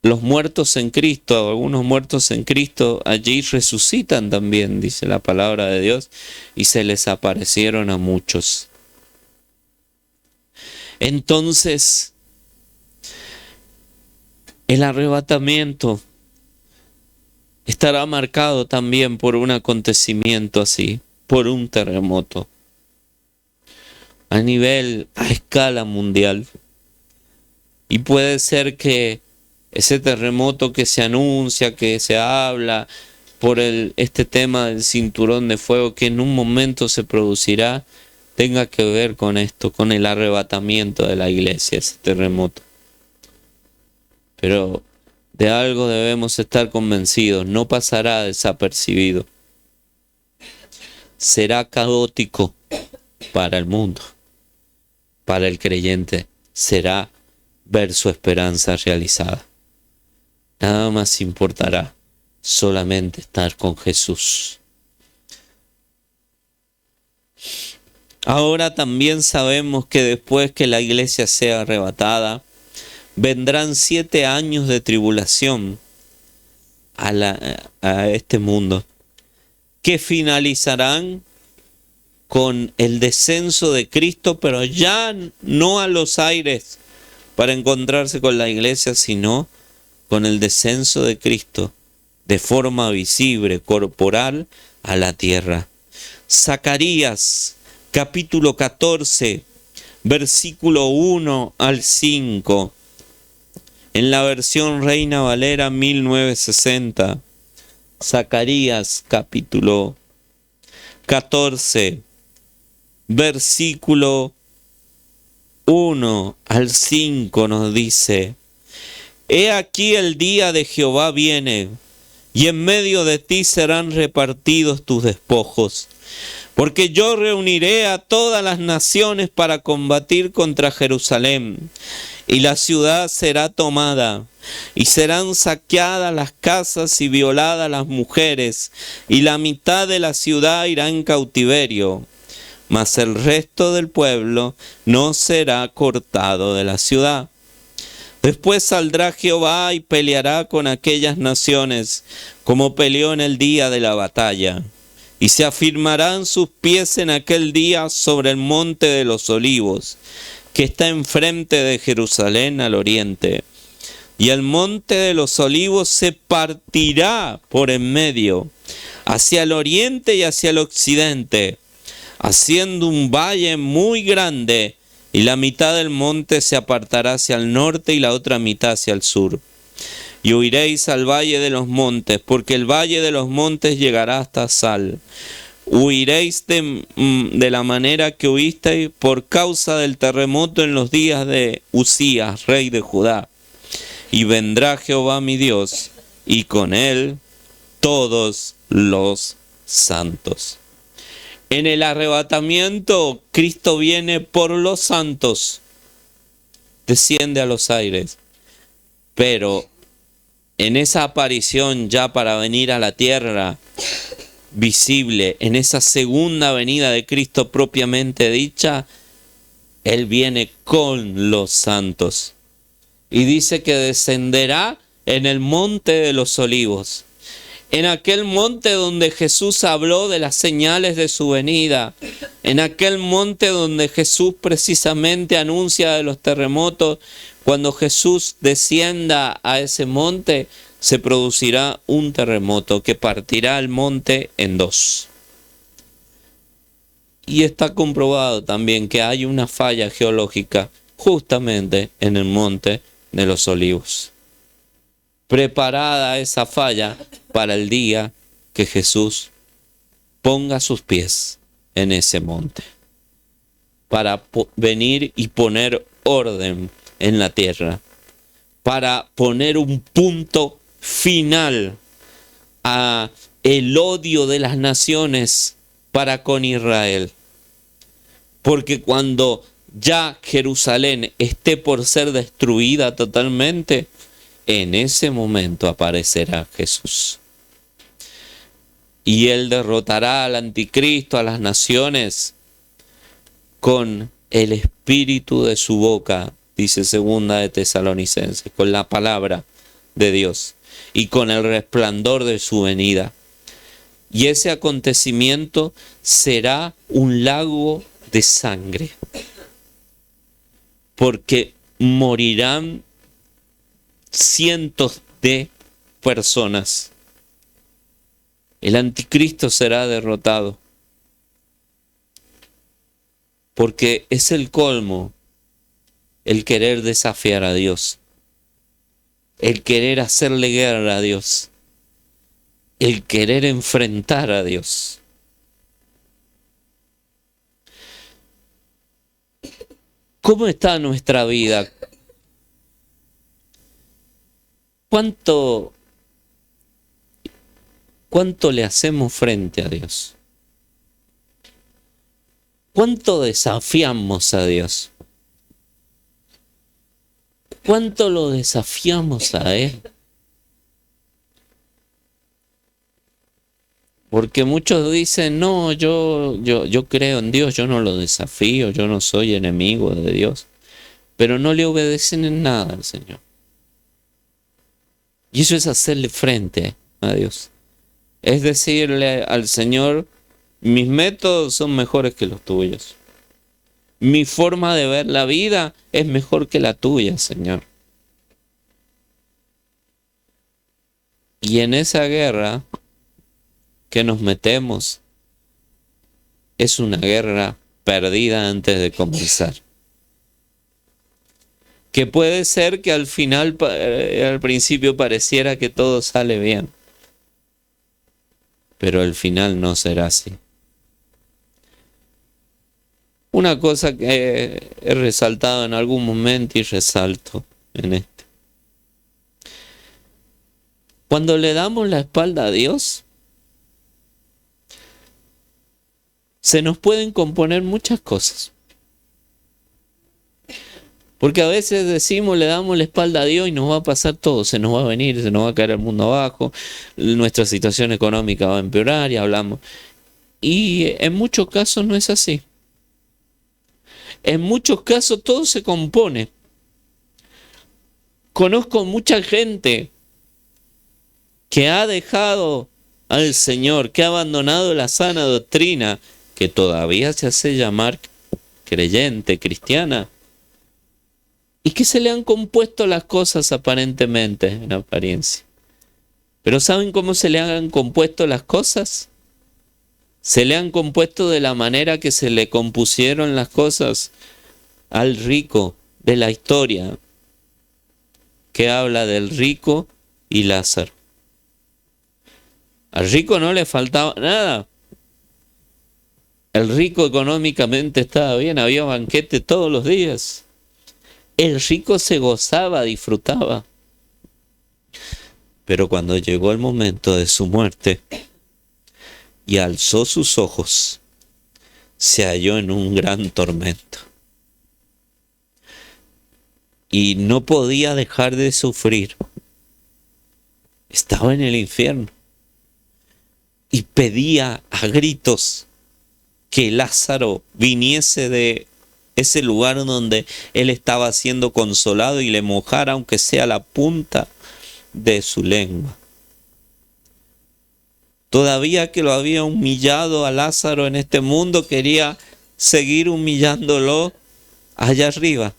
los muertos en Cristo, algunos muertos en Cristo, allí resucitan también, dice la palabra de Dios, y se les aparecieron a muchos. Entonces, el arrebatamiento estará marcado también por un acontecimiento así, por un terremoto, a escala mundial. Y puede ser que ese terremoto que se anuncia, que se habla por este tema del cinturón de fuego que en un momento se producirá, tenga que ver con esto, con el arrebatamiento de la iglesia, ese terremoto. Pero de algo debemos estar convencidos: no pasará desapercibido. Será caótico para el mundo. Para el creyente será ver su esperanza realizada. Nada más importará, solamente estar con Jesús. Ahora también sabemos que después que la iglesia sea arrebatada, vendrán 7 años de tribulación a este mundo, que finalizarán con el descenso de Cristo, pero ya no a los aires para encontrarse con la iglesia, sino con el descenso de Cristo de forma visible, corporal, a la tierra. Zacarías capítulo 14, versículo 1 al 5, en la versión Reina Valera 1960. Zacarías capítulo 14, versículo 1 al 5 nos dice: He aquí el día de Jehová viene, y en medio de ti serán repartidos tus despojos. Porque yo reuniré a todas las naciones para combatir contra Jerusalén, y la ciudad será tomada, y serán saqueadas las casas y violadas las mujeres, y la mitad de la ciudad irá en cautiverio, mas el resto del pueblo no será cortado de la ciudad. Después saldrá Jehová y peleará con aquellas naciones, como peleó en el día de la batalla. Y se afirmarán sus pies en aquel día sobre el monte de los olivos, que está enfrente de Jerusalén al oriente. Y el monte de los olivos se partirá por en medio, hacia el oriente y hacia el occidente, haciendo un valle muy grande, y la mitad del monte se apartará hacia el norte y la otra mitad hacia el sur. y huiréis al valle de los montes, porque el valle de los montes llegará hasta Sal. Huiréis de la manera que huisteis por causa del terremoto en los días de Usías, rey de Judá. Y vendrá Jehová mi Dios, y con él todos los santos. En el arrebatamiento, Cristo viene por los santos, desciende a los aires. Pero en esa aparición ya para venir a la tierra visible, en esa segunda venida de Cristo propiamente dicha, Él viene con los santos. Y dice que descenderá en el monte de los olivos. En aquel monte donde Jesús habló de las señales de su venida. En aquel monte donde Jesús precisamente anuncia de los terremotos. Cuando Jesús descienda a ese monte, se producirá un terremoto que partirá el monte en dos. Y está comprobado también que hay una falla geológica justamente en el monte de los olivos. Preparada esa falla para el día que Jesús ponga sus pies en ese monte. Para venir y poner orden en la tierra. Para poner un punto final a el odio de las naciones para con Israel. Porque cuando ya Jerusalén esté por ser destruida totalmente, en ese momento aparecerá Jesús. Y Él derrotará al anticristo, a las naciones, con el espíritu de su boca, dice 2 de Tesalonicenses, con la palabra de Dios y con el resplandor de su venida. Y ese acontecimiento será un lago de sangre, porque morirán cientos de personas. El anticristo será derrotado, porque es el colmo el querer desafiar a Dios, el querer hacerle guerra a Dios, el querer enfrentar a Dios. ¿Cómo está nuestra vida? ¿Cuánto le hacemos frente a Dios? ¿Cuánto desafiamos a Dios? ¿Cuánto lo desafiamos a Él? Porque muchos dicen, no, yo creo en Dios, yo no lo desafío, yo no soy enemigo de Dios. Pero no le obedecen en nada al Señor. Y eso es hacerle frente a Dios. Es decirle al Señor, mis métodos son mejores que los tuyos. Mi forma de ver la vida es mejor que la tuya, Señor. Y en esa guerra que nos metemos, es una guerra perdida antes de comenzar. Que puede ser que al final, al principio pareciera que todo sale bien. Pero al final no será así. Una cosa que he resaltado en algún momento y resalto en este. Cuando le damos la espalda a Dios, se nos pueden componer muchas cosas. Porque a veces decimos, le damos la espalda a Dios y nos va a pasar todo, se nos va a venir, se nos va a caer el mundo abajo, nuestra situación económica va a empeorar y hablamos. Y en muchos casos no es así. En muchos casos todo se compone. Conozco mucha gente que ha dejado al Señor, que ha abandonado la sana doctrina, que todavía se hace llamar creyente, cristiana, y que se le han compuesto las cosas aparentemente, en apariencia. Pero ¿saben cómo se le han compuesto las cosas? Se le han compuesto de la manera que se le compusieron las cosas al rico de la historia, que habla del rico y Lázaro. Al rico no le faltaba nada. El rico económicamente estaba bien, había banquete todos los días. El rico se gozaba, disfrutaba. Pero cuando llegó el momento de su muerte y alzó sus ojos, se halló en un gran tormento. Y no podía dejar de sufrir. Estaba en el infierno. Y pedía a gritos que Lázaro viniese de ese lugar donde él estaba siendo consolado y le mojara aunque sea la punta de su lengua. Todavía que lo había humillado a Lázaro en este mundo, quería seguir humillándolo allá arriba.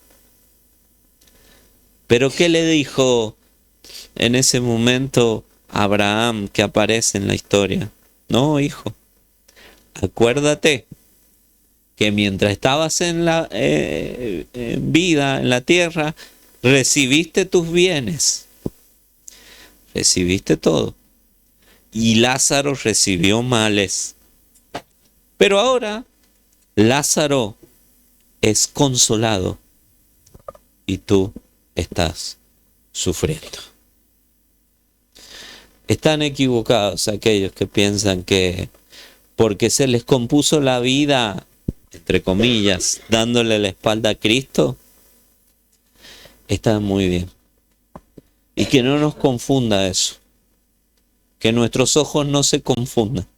Pero ¿qué le dijo en ese momento Abraham que aparece en la historia? No, hijo, acuérdate que mientras estabas en vida, en la tierra, recibiste tus bienes. Recibiste todo. Y Lázaro recibió males. Pero ahora Lázaro es consolado y tú estás sufriendo. Están equivocados aquellos que piensan que porque se les compuso la vida, entre comillas, dándole la espalda a Cristo, está muy bien. Y que no nos confunda eso. Que nuestros ojos no se confundan.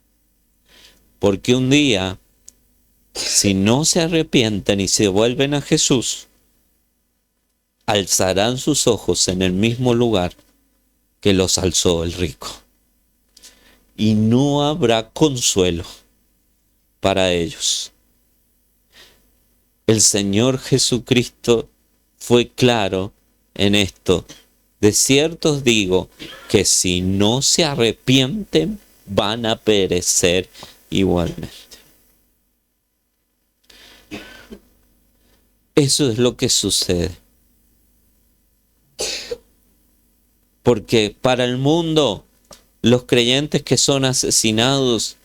Porque un día, si no se arrepienten y se vuelven a Jesús, alzarán sus ojos en el mismo lugar que los alzó el rico. Y no habrá consuelo para ellos. El Señor Jesucristo fue claro en esto. De cierto os digo que si no se arrepienten, van a perecer igualmente. Eso es lo que sucede. Porque para el mundo, los creyentes que son asesinados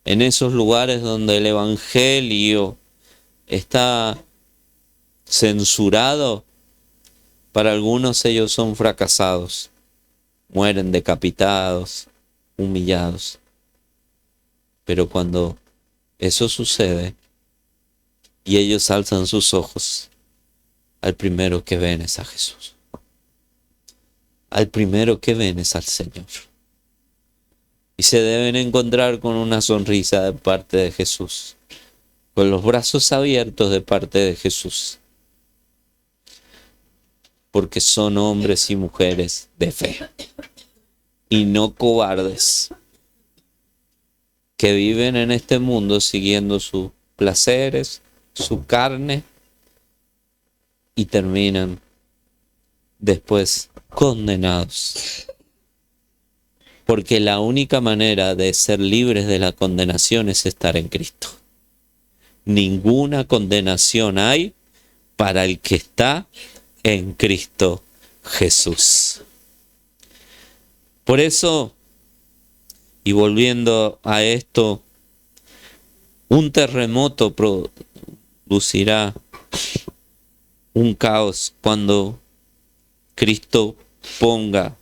en esos lugares donde el evangelio está censurado, para algunos ellos son fracasados, mueren decapitados, humillados. Pero cuando eso sucede y ellos alzan sus ojos, al primero que ven es a Jesús. Al primero que ven es al Señor. Y se deben encontrar con una sonrisa de parte de Jesús, con los brazos abiertos de parte de Jesús, porque son hombres y mujeres de fe y no cobardes, que viven en este mundo siguiendo sus placeres, su carne, y terminan después condenados. Porque la única manera de ser libres de la condenación es estar en Cristo. Ninguna condenación hay para el que está en Cristo Jesús. Por eso, y volviendo a esto, un terremoto producirá un caos cuando Cristo ponga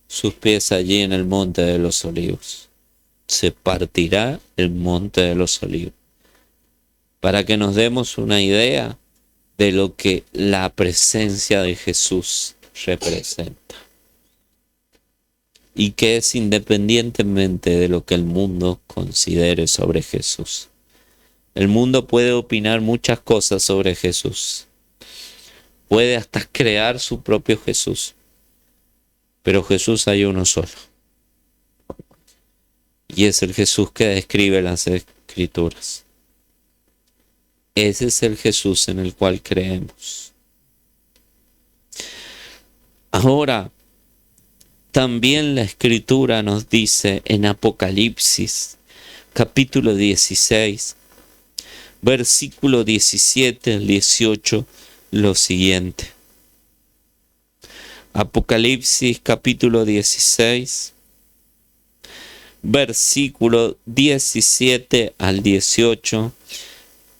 sus pies allí en el monte de los olivos. Se partirá el monte de los olivos. Para que nos demos una idea de lo que la presencia de Jesús representa. Y que es independientemente de lo que el mundo considere sobre Jesús. El mundo puede opinar muchas cosas sobre Jesús. Puede hasta crear su propio Jesús. Pero Jesús hay uno solo. Y es el Jesús que describe las Escrituras. Ese es el Jesús en el cual creemos. Ahora, también la Escritura nos dice en Apocalipsis, capítulo 16, versículo 17 al 18, lo siguiente. Apocalipsis capítulo 16, versículo 17 al 18,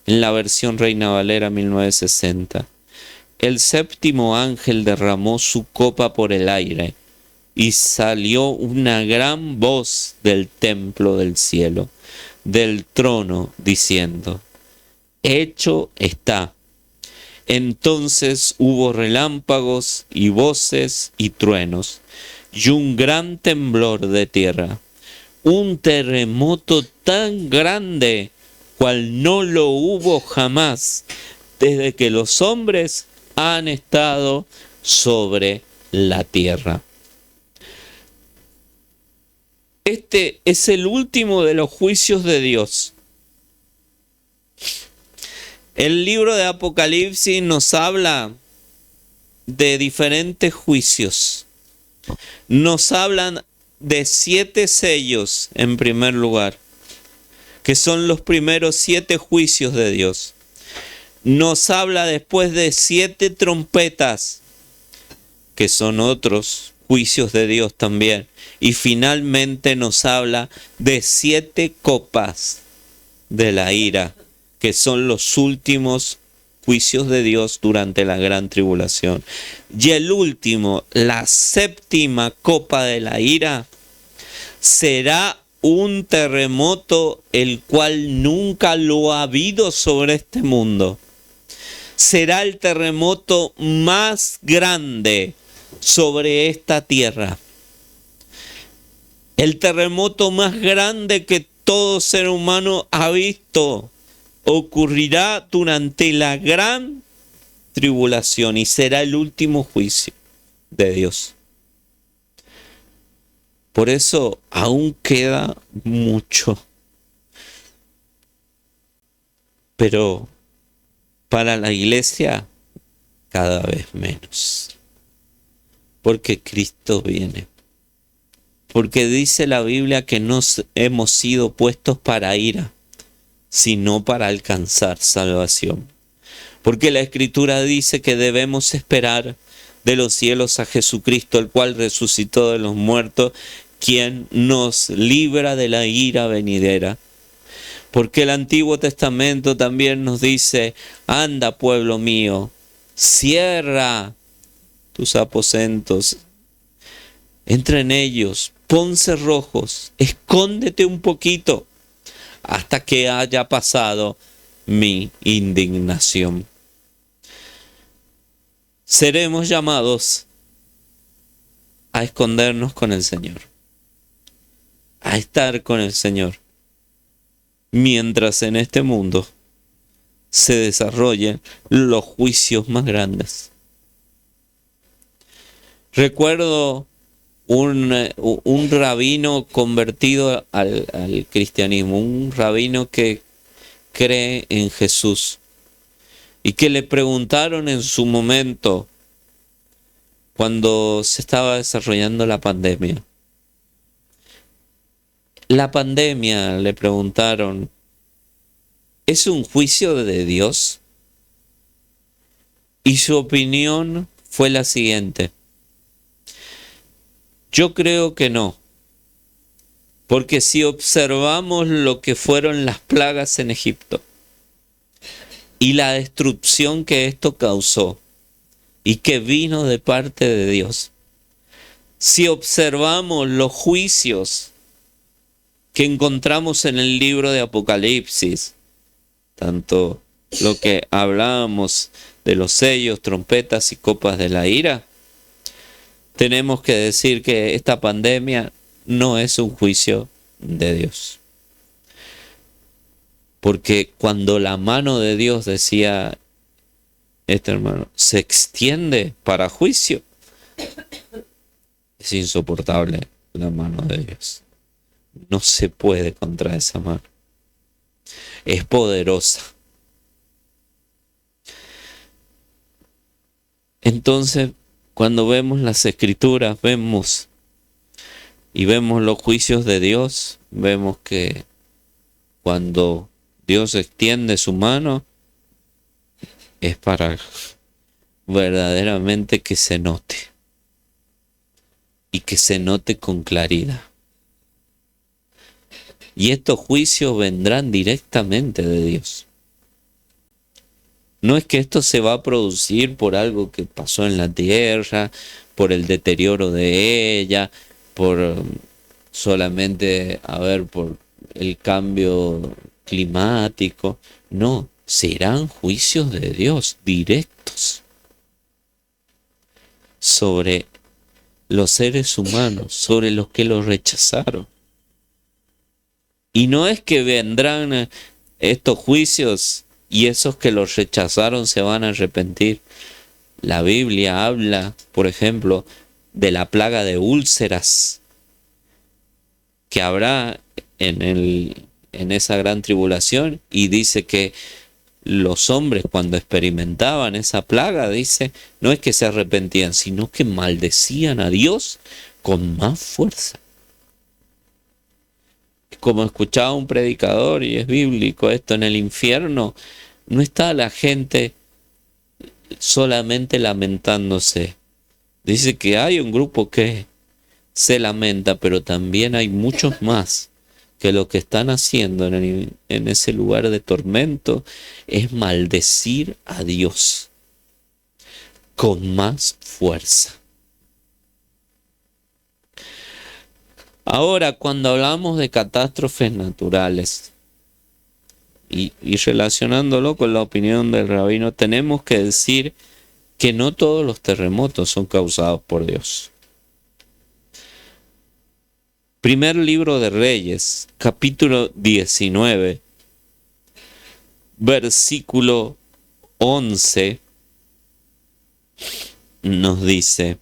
en la versión Reina Valera 1960. El séptimo ángel derramó su copa por el aire, y salió una gran voz del templo del cielo, del trono, diciendo: hecho está. Entonces hubo relámpagos y voces y truenos, y un gran temblor de tierra, un terremoto tan grande cual no lo hubo jamás desde que los hombres han estado sobre la tierra. Este es el último de los juicios de Dios. El libro de Apocalipsis nos habla de diferentes juicios. Nos hablan de 7 sellos en primer lugar, que son los primeros 7 juicios de Dios. Nos habla después de 7 trompetas, que son otros juicios de Dios también. Y finalmente nos habla de 7 copas de la ira, que son los últimos juicios de Dios durante la gran tribulación. Y el último, la séptima copa de la ira, será un terremoto el cual nunca lo ha habido sobre este mundo. Será el terremoto más grande sobre esta tierra. El terremoto más grande que todo ser humano ha visto ocurrirá durante la gran tribulación y será el último juicio de Dios. Por eso aún queda mucho. Pero para la iglesia cada vez menos. Porque Cristo viene. Porque dice la Biblia que no hemos sido puestos para ira, sino para alcanzar salvación. Porque la Escritura dice que debemos esperar de los cielos a Jesucristo, el cual resucitó de los muertos, quien nos libra de la ira venidera. Porque el Antiguo Testamento también nos dice: anda, pueblo mío, cierra tus aposentos, entra en ellos, pon cerrojos, escóndete un poquito hasta que haya pasado mi indignación. Seremos llamados a escondernos con el Señor, a estar con el Señor, mientras en este mundo se desarrollen los juicios más grandes. Recuerdo un rabino convertido al cristianismo, un rabino que cree en Jesús, y que le preguntaron en su momento, cuando se estaba desarrollando la pandemia. La pandemia, le preguntaron, ¿es un juicio de Dios? Y su opinión fue la siguiente: yo creo que no, porque si observamos lo que fueron las plagas en Egipto y la destrucción que esto causó y que vino de parte de Dios, si observamos los juicios que encontramos en el libro de Apocalipsis, tanto lo que hablábamos de los sellos, trompetas y copas de la ira, tenemos que decir que esta pandemia no es un juicio de Dios. Porque cuando la mano de Dios, decía este hermano, se extiende para juicio, es insoportable la mano de Dios. No se puede contra esa mano. Es poderosa. Entonces, cuando vemos las Escrituras, vemos los juicios de Dios, vemos que cuando Dios extiende su mano, es para verdaderamente que se note. y que se note con claridad. Y estos juicios vendrán directamente de Dios. No es que esto se va a producir por algo que pasó en la tierra, por el deterioro de ella, por solamente, por el cambio climático. No, serán juicios de Dios directos sobre los seres humanos, sobre los que los rechazaron. Y no es que vendrán estos juicios y esos que los rechazaron se van a arrepentir. La Biblia habla, por ejemplo, de la plaga de úlceras que habrá en esa gran tribulación, y dice que los hombres cuando experimentaban esa plaga, dice, no es que se arrepentían, sino que maldecían a Dios con más fuerza. Como escuchaba un predicador, y es bíblico esto, en el infierno no está la gente solamente lamentándose. Dice que hay un grupo que se lamenta, pero también hay muchos más que lo que están haciendo en ese lugar de tormento es maldecir a Dios con más fuerza. Ahora, cuando hablamos de catástrofes naturales y relacionándolo con la opinión del rabino, tenemos que decir que no todos los terremotos son causados por Dios. Primer libro de Reyes, capítulo 19, versículo 11, nos dice,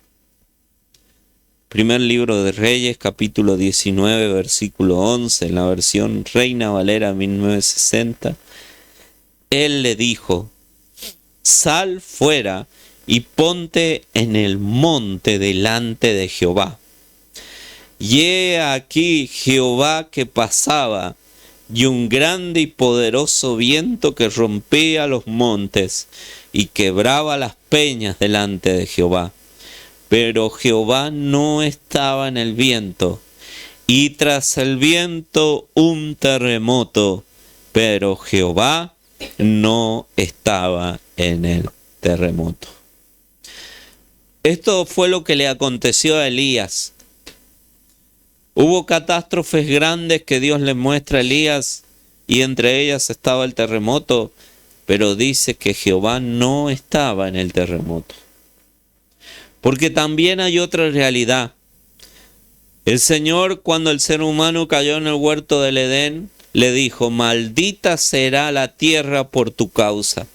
primer libro de Reyes, capítulo 19, versículo 11, en la versión Reina Valera 1960, él le dijo, sal fuera y ponte en el monte delante de Jehová. Y he aquí Jehová que pasaba, y un grande y poderoso viento que rompía los montes y quebraba las peñas delante de Jehová. Pero Jehová no estaba en el viento, y tras el viento un terremoto, pero Jehová no estaba en el terremoto. Esto fue lo que le aconteció a Elías. Hubo catástrofes grandes que Dios le muestra a Elías, y entre ellas estaba el terremoto, pero dice que Jehová no estaba en el terremoto. Porque también hay otra realidad. El Señor, cuando el ser humano cayó en el huerto del Edén, le dijo, maldita será la tierra por tu causa.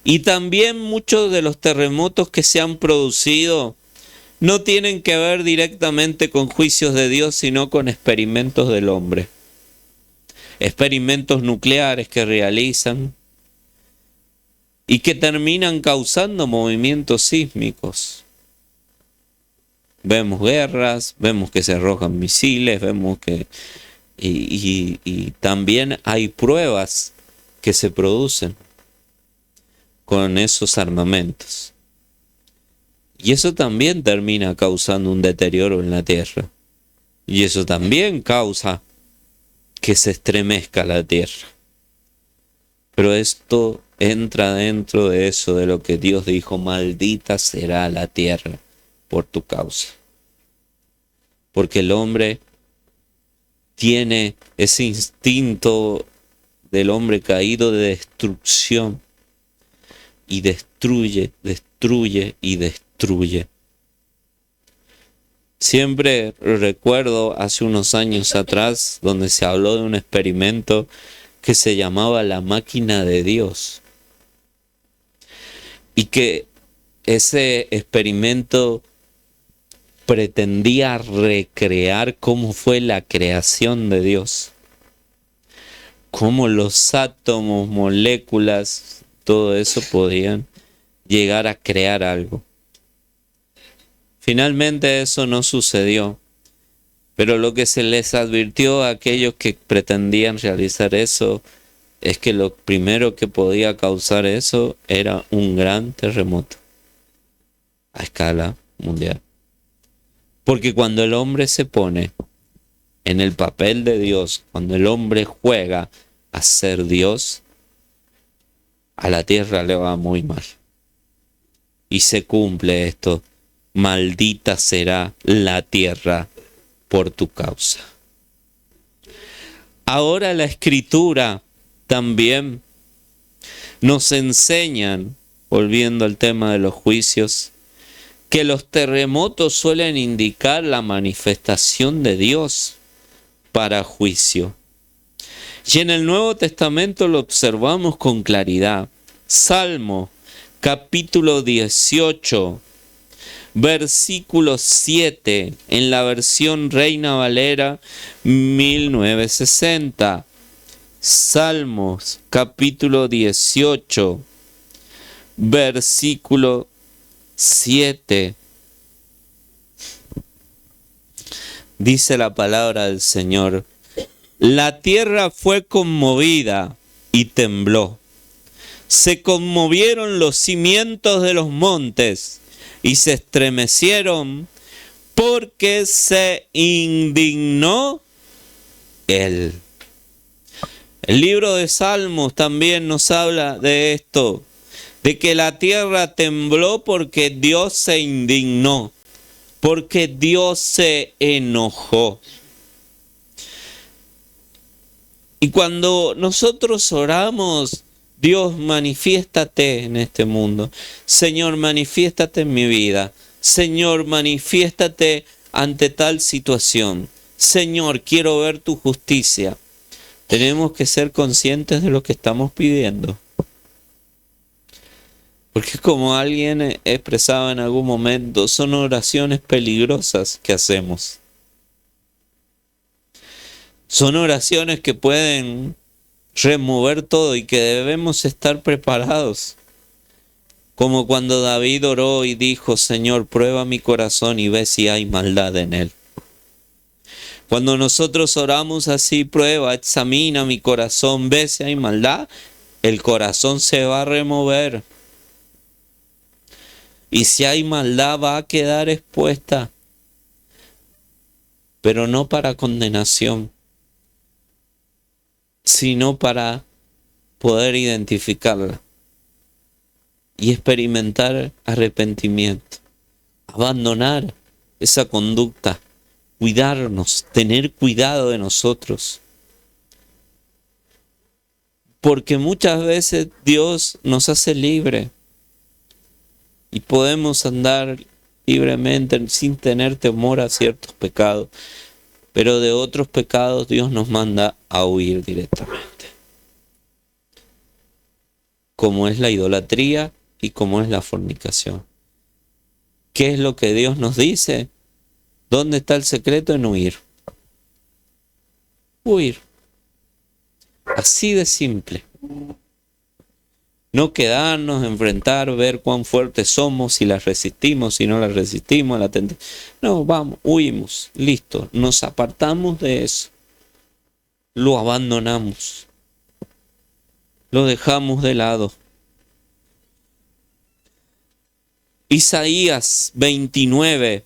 Y también muchos de los terremotos que se han producido no tienen que ver directamente con juicios de Dios, sino con experimentos del hombre. Experimentos nucleares que realizan y que terminan causando movimientos sísmicos. Vemos guerras, vemos que se arrojan misiles, vemos que... Y también hay pruebas que se producen con esos armamentos. Y eso también termina causando un deterioro en la tierra. Y eso también causa que se estremezca la tierra. Pero esto entra dentro de eso, de lo que Dios dijo, maldita será la tierra por tu causa. Porque el hombre tiene ese instinto del hombre caído de destrucción. Y destruye y destruye. Siempre recuerdo hace unos años atrás donde se habló de un experimento que se llamaba la máquina de Dios. Y que ese experimento pretendía recrear cómo fue la creación de Dios. Cómo los átomos, moléculas, todo eso podían llegar a crear algo. Finalmente eso no sucedió, pero lo que se les advirtió a aquellos que pretendían realizar eso es que lo primero que podía causar eso era un gran terremoto a escala mundial. Porque cuando el hombre se pone en el papel de Dios, cuando el hombre juega a ser Dios, a la tierra le va muy mal. Y se cumple esto: maldita será la tierra por tu causa. Ahora la Escritura también nos enseñan, volviendo al tema de los juicios, que los terremotos suelen indicar la manifestación de Dios para juicio. Y en el Nuevo Testamento lo observamos con claridad. Salmo capítulo 18, versículo 7, en la versión Reina Valera 1960. Salmos capítulo 18, versículo 7. Dice la palabra del Señor: la tierra fue conmovida y tembló. Se conmovieron los cimientos de los montes y se estremecieron porque se indignó Él. El libro de Salmos también nos habla de esto, de que la tierra tembló porque Dios se indignó, porque Dios se enojó. Y cuando nosotros oramos: Dios, manifiéstate en este mundo. Señor, manifiéstate en mi vida. Señor, manifiéstate ante tal situación. Señor, quiero ver tu justicia. Tenemos que ser conscientes de lo que estamos pidiendo. Porque como alguien expresaba en algún momento, son oraciones peligrosas que hacemos. Son oraciones que pueden remover todo y que debemos estar preparados. Como cuando David oró y dijo: Señor, prueba mi corazón y ve si hay maldad en él. Cuando nosotros oramos así: prueba, examina mi corazón, ve si hay maldad, el corazón se va a remover. Y si hay maldad va a quedar expuesta, pero no para condenación, sino para poder identificarla y experimentar arrepentimiento, abandonar esa conducta, cuidarnos, tener cuidado de nosotros. Porque muchas veces Dios nos hace libre y podemos andar libremente sin tener temor a ciertos pecados. Pero de otros pecados Dios nos manda a huir directamente. Como es la idolatría y como es la fornicación. ¿Qué es lo que Dios nos dice? ¿Dónde está el secreto? En huir. Huir. Así de simple. No quedarnos, enfrentar, ver cuán fuertes somos, si las resistimos, si no las resistimos, la tentación. No, vamos, huimos, listo, nos apartamos de eso. Lo abandonamos. Lo dejamos de lado. Isaías 29,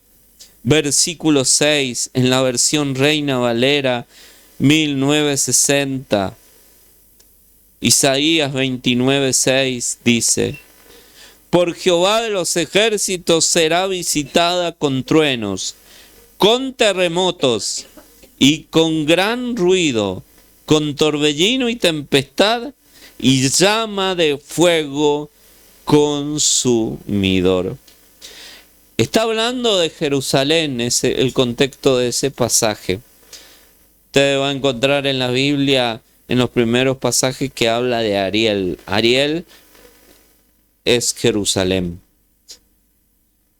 versículo 6, en la versión Reina Valera 1960. Isaías 29, 6 dice: por Jehová de los ejércitos será visitada con truenos, con terremotos y con gran ruido, con torbellino y tempestad y llama de fuego consumidor. Está hablando de Jerusalén, el contexto de ese pasaje. Usted va a encontrar en la Biblia, en los primeros pasajes, que habla de Ariel. Ariel es Jerusalén.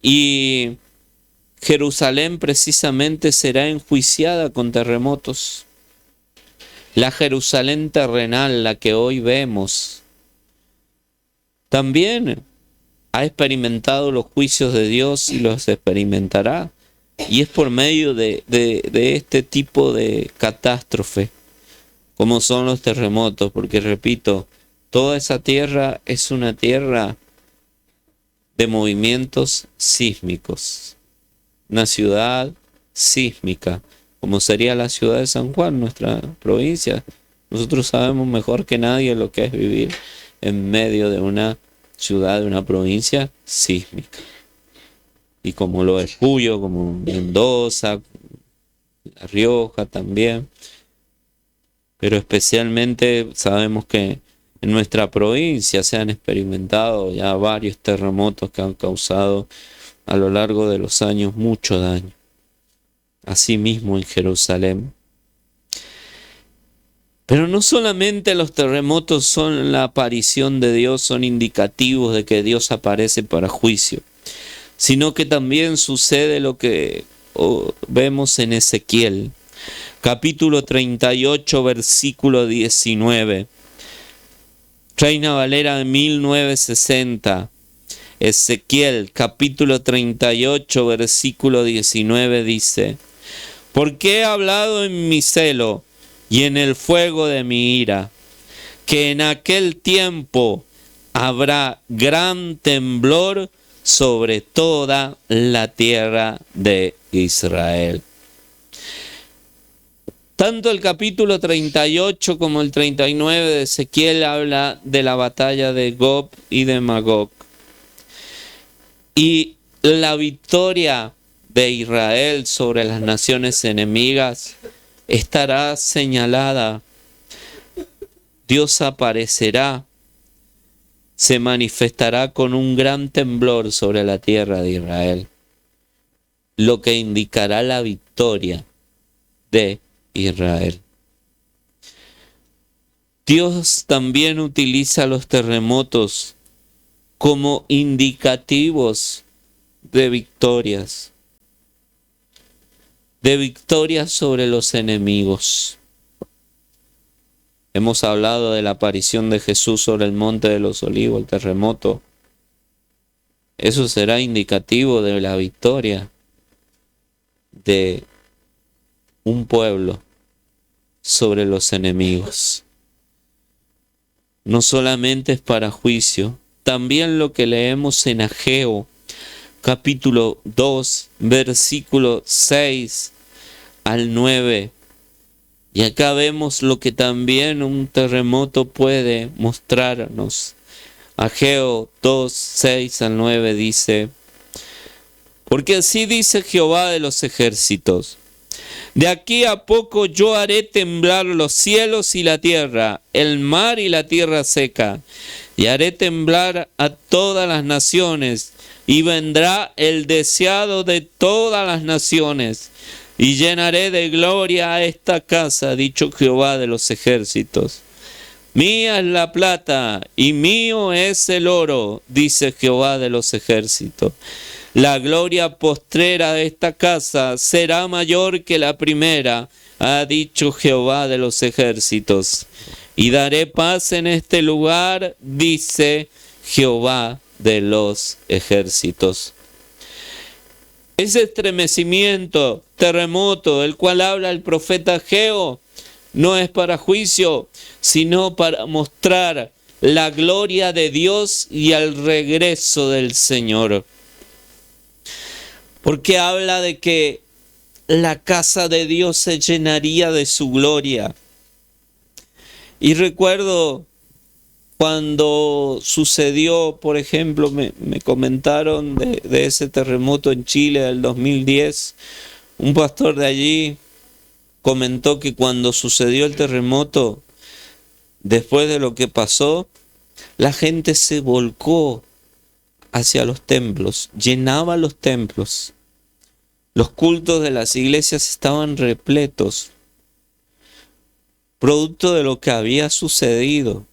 Y Jerusalén precisamente será enjuiciada con terremotos. La Jerusalén terrenal, la que hoy vemos, también ha experimentado los juicios de Dios y los experimentará. Y es por medio de este tipo de catástrofe, como son los terremotos, porque repito, toda esa tierra es una tierra de movimientos sísmicos. una ciudad sísmica, como sería la ciudad de San Juan, nuestra provincia. Nosotros sabemos mejor que nadie lo que es vivir en medio de una ciudad, de una provincia sísmica. Y como lo es Cuyo, como Mendoza, La Rioja también. Pero especialmente sabemos que en nuestra provincia se han experimentado ya varios terremotos que han causado a lo largo de los años mucho daño. Asimismo en Jerusalén. Pero no solamente los terremotos son la aparición de Dios, son indicativos de que Dios aparece para juicio, sino que también sucede lo que vemos en Ezequiel, capítulo 38, versículo 19. Reina Valera de 1960. Ezequiel, capítulo 38, versículo 19 dice: porque he hablado en mi celo y en el fuego de mi ira, que en aquel tiempo habrá gran temblor sobre toda la tierra de Israel. Tanto el capítulo 38 como el 39 de Ezequiel habla de la batalla de Gog y de Magog. Y la victoria de Israel sobre las naciones enemigas estará señalada. Dios aparecerá, se manifestará con un gran temblor sobre la tierra de Israel, lo que indicará la victoria de Israel. Dios también utiliza los terremotos como indicativos de victorias sobre los enemigos. Hemos hablado de la aparición de Jesús sobre el monte de los olivos, el terremoto. Eso será indicativo de la victoria de un pueblo sobre los enemigos. No solamente es para juicio, también lo que leemos en Ageo, capítulo 2, versículo 6 al 9. Y acá vemos lo que también un terremoto puede mostrarnos. Ageo 2, 6 al 9 dice: porque así dice Jehová de los ejércitos: de aquí a poco yo haré temblar los cielos y la tierra, el mar y la tierra seca, y haré temblar a todas las naciones, y vendrá el deseado de todas las naciones, y llenaré de gloria a esta casa, ha dicho Jehová de los ejércitos. Mía es la plata y mío es el oro, dice Jehová de los ejércitos. La gloria postrera de esta casa será mayor que la primera, ha dicho Jehová de los ejércitos. Y daré paz en este lugar, dice Jehová de los ejércitos. Ese estremecimiento, terremoto, del cual habla el profeta Ageo, no es para juicio, sino para mostrar la gloria de Dios y el regreso del Señor. Porque habla de que la casa de Dios se llenaría de su gloria. Y recuerdo cuando sucedió, por ejemplo, me comentaron de ese terremoto en Chile del 2010, un pastor de allí comentó que cuando sucedió el terremoto, después de lo que pasó, la gente se volcó hacia los templos, llenaba los templos. Los cultos de las iglesias estaban repletos, producto de lo que había sucedido.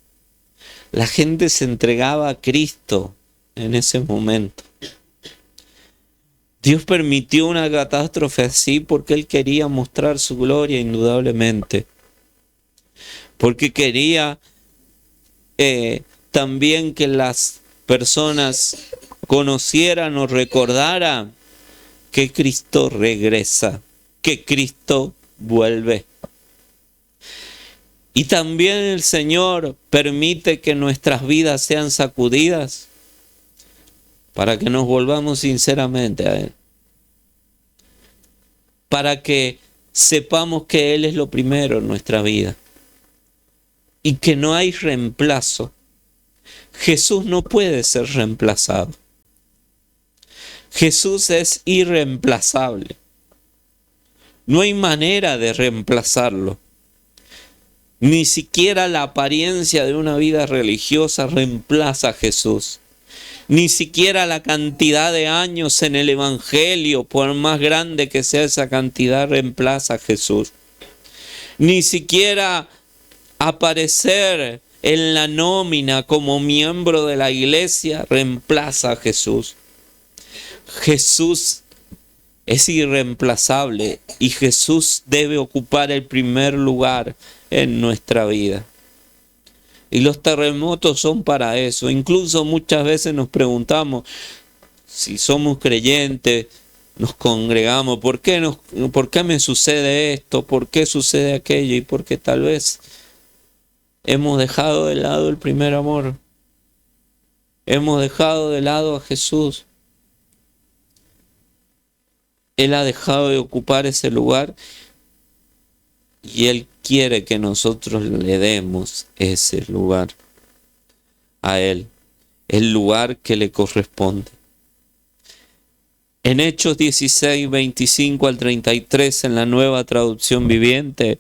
La gente se entregaba a Cristo en ese momento. Dios permitió una catástrofe así porque Él quería mostrar su gloria indudablemente. Porque quería también que las personas conocieran o recordaran que Cristo regresa, que Cristo vuelve. Y también el Señor permite que nuestras vidas sean sacudidas para que nos volvamos sinceramente a Él. para que sepamos que Él es lo primero en nuestra vida y que no hay reemplazo. Jesús no puede ser reemplazado. Jesús es irreemplazable. No hay manera de reemplazarlo. Ni siquiera la apariencia de una vida religiosa reemplaza a Jesús. Ni siquiera la cantidad de años en el Evangelio, por más grande que sea esa cantidad, reemplaza a Jesús. Ni siquiera aparecer en la nómina como miembro de la iglesia reemplaza a Jesús. Jesús es irreemplazable y Jesús debe ocupar el primer lugar en nuestra vida. Y los terremotos son para eso. Incluso muchas veces nos preguntamos si somos creyentes, nos congregamos, ¿por qué me sucede esto? ¿Por qué sucede aquello? Y porque tal vez hemos dejado de lado el primer amor. Hemos dejado de lado a Jesús. Él ha dejado de ocupar ese lugar y Él quiere que nosotros le demos ese lugar a Él, el lugar que le corresponde. En Hechos 16, 25 al 33, en la Nueva Traducción Viviente,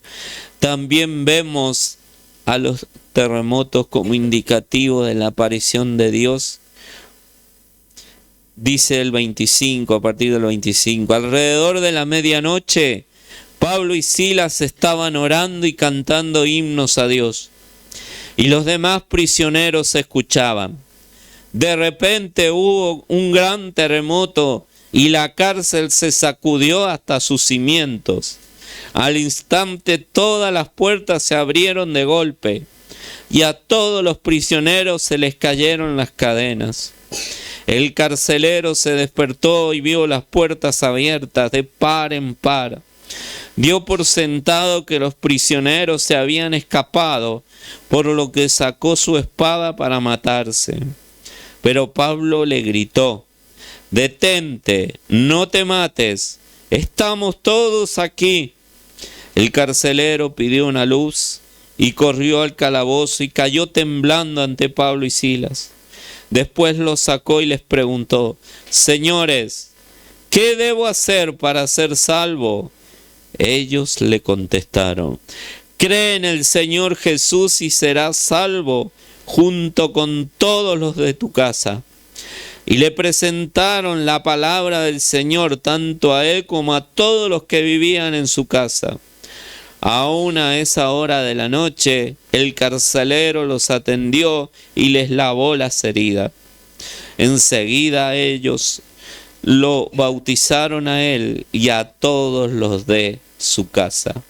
también vemos a los terremotos como indicativo de la aparición de Dios. Dice el 25, a partir del 25, alrededor de la medianoche, Pablo y Silas estaban orando y cantando himnos a Dios, y los demás prisioneros escuchaban. De repente hubo un gran terremoto y la cárcel se sacudió hasta sus cimientos. Al instante todas las puertas se abrieron de golpe y a todos los prisioneros se les cayeron las cadenas. El carcelero se despertó y vio las puertas abiertas de par en par. Dio por sentado que los prisioneros se habían escapado, por lo que sacó su espada para matarse. Pero Pablo le gritó: «Detente, no te mates, estamos todos aquí». El carcelero pidió una luz y corrió al calabozo y cayó temblando ante Pablo y Silas. Después los sacó y les preguntó: «Señores, ¿qué debo hacer para ser salvo?». Ellos le contestaron: «Cree en el Señor Jesús y serás salvo, junto con todos los de tu casa». Y le presentaron la palabra del Señor tanto a él como a todos los que vivían en su casa. Aún a esa hora de la noche, el carcelero los atendió y les lavó las heridas. Enseguida ellos lo bautizaron a él y a todos los de su casa.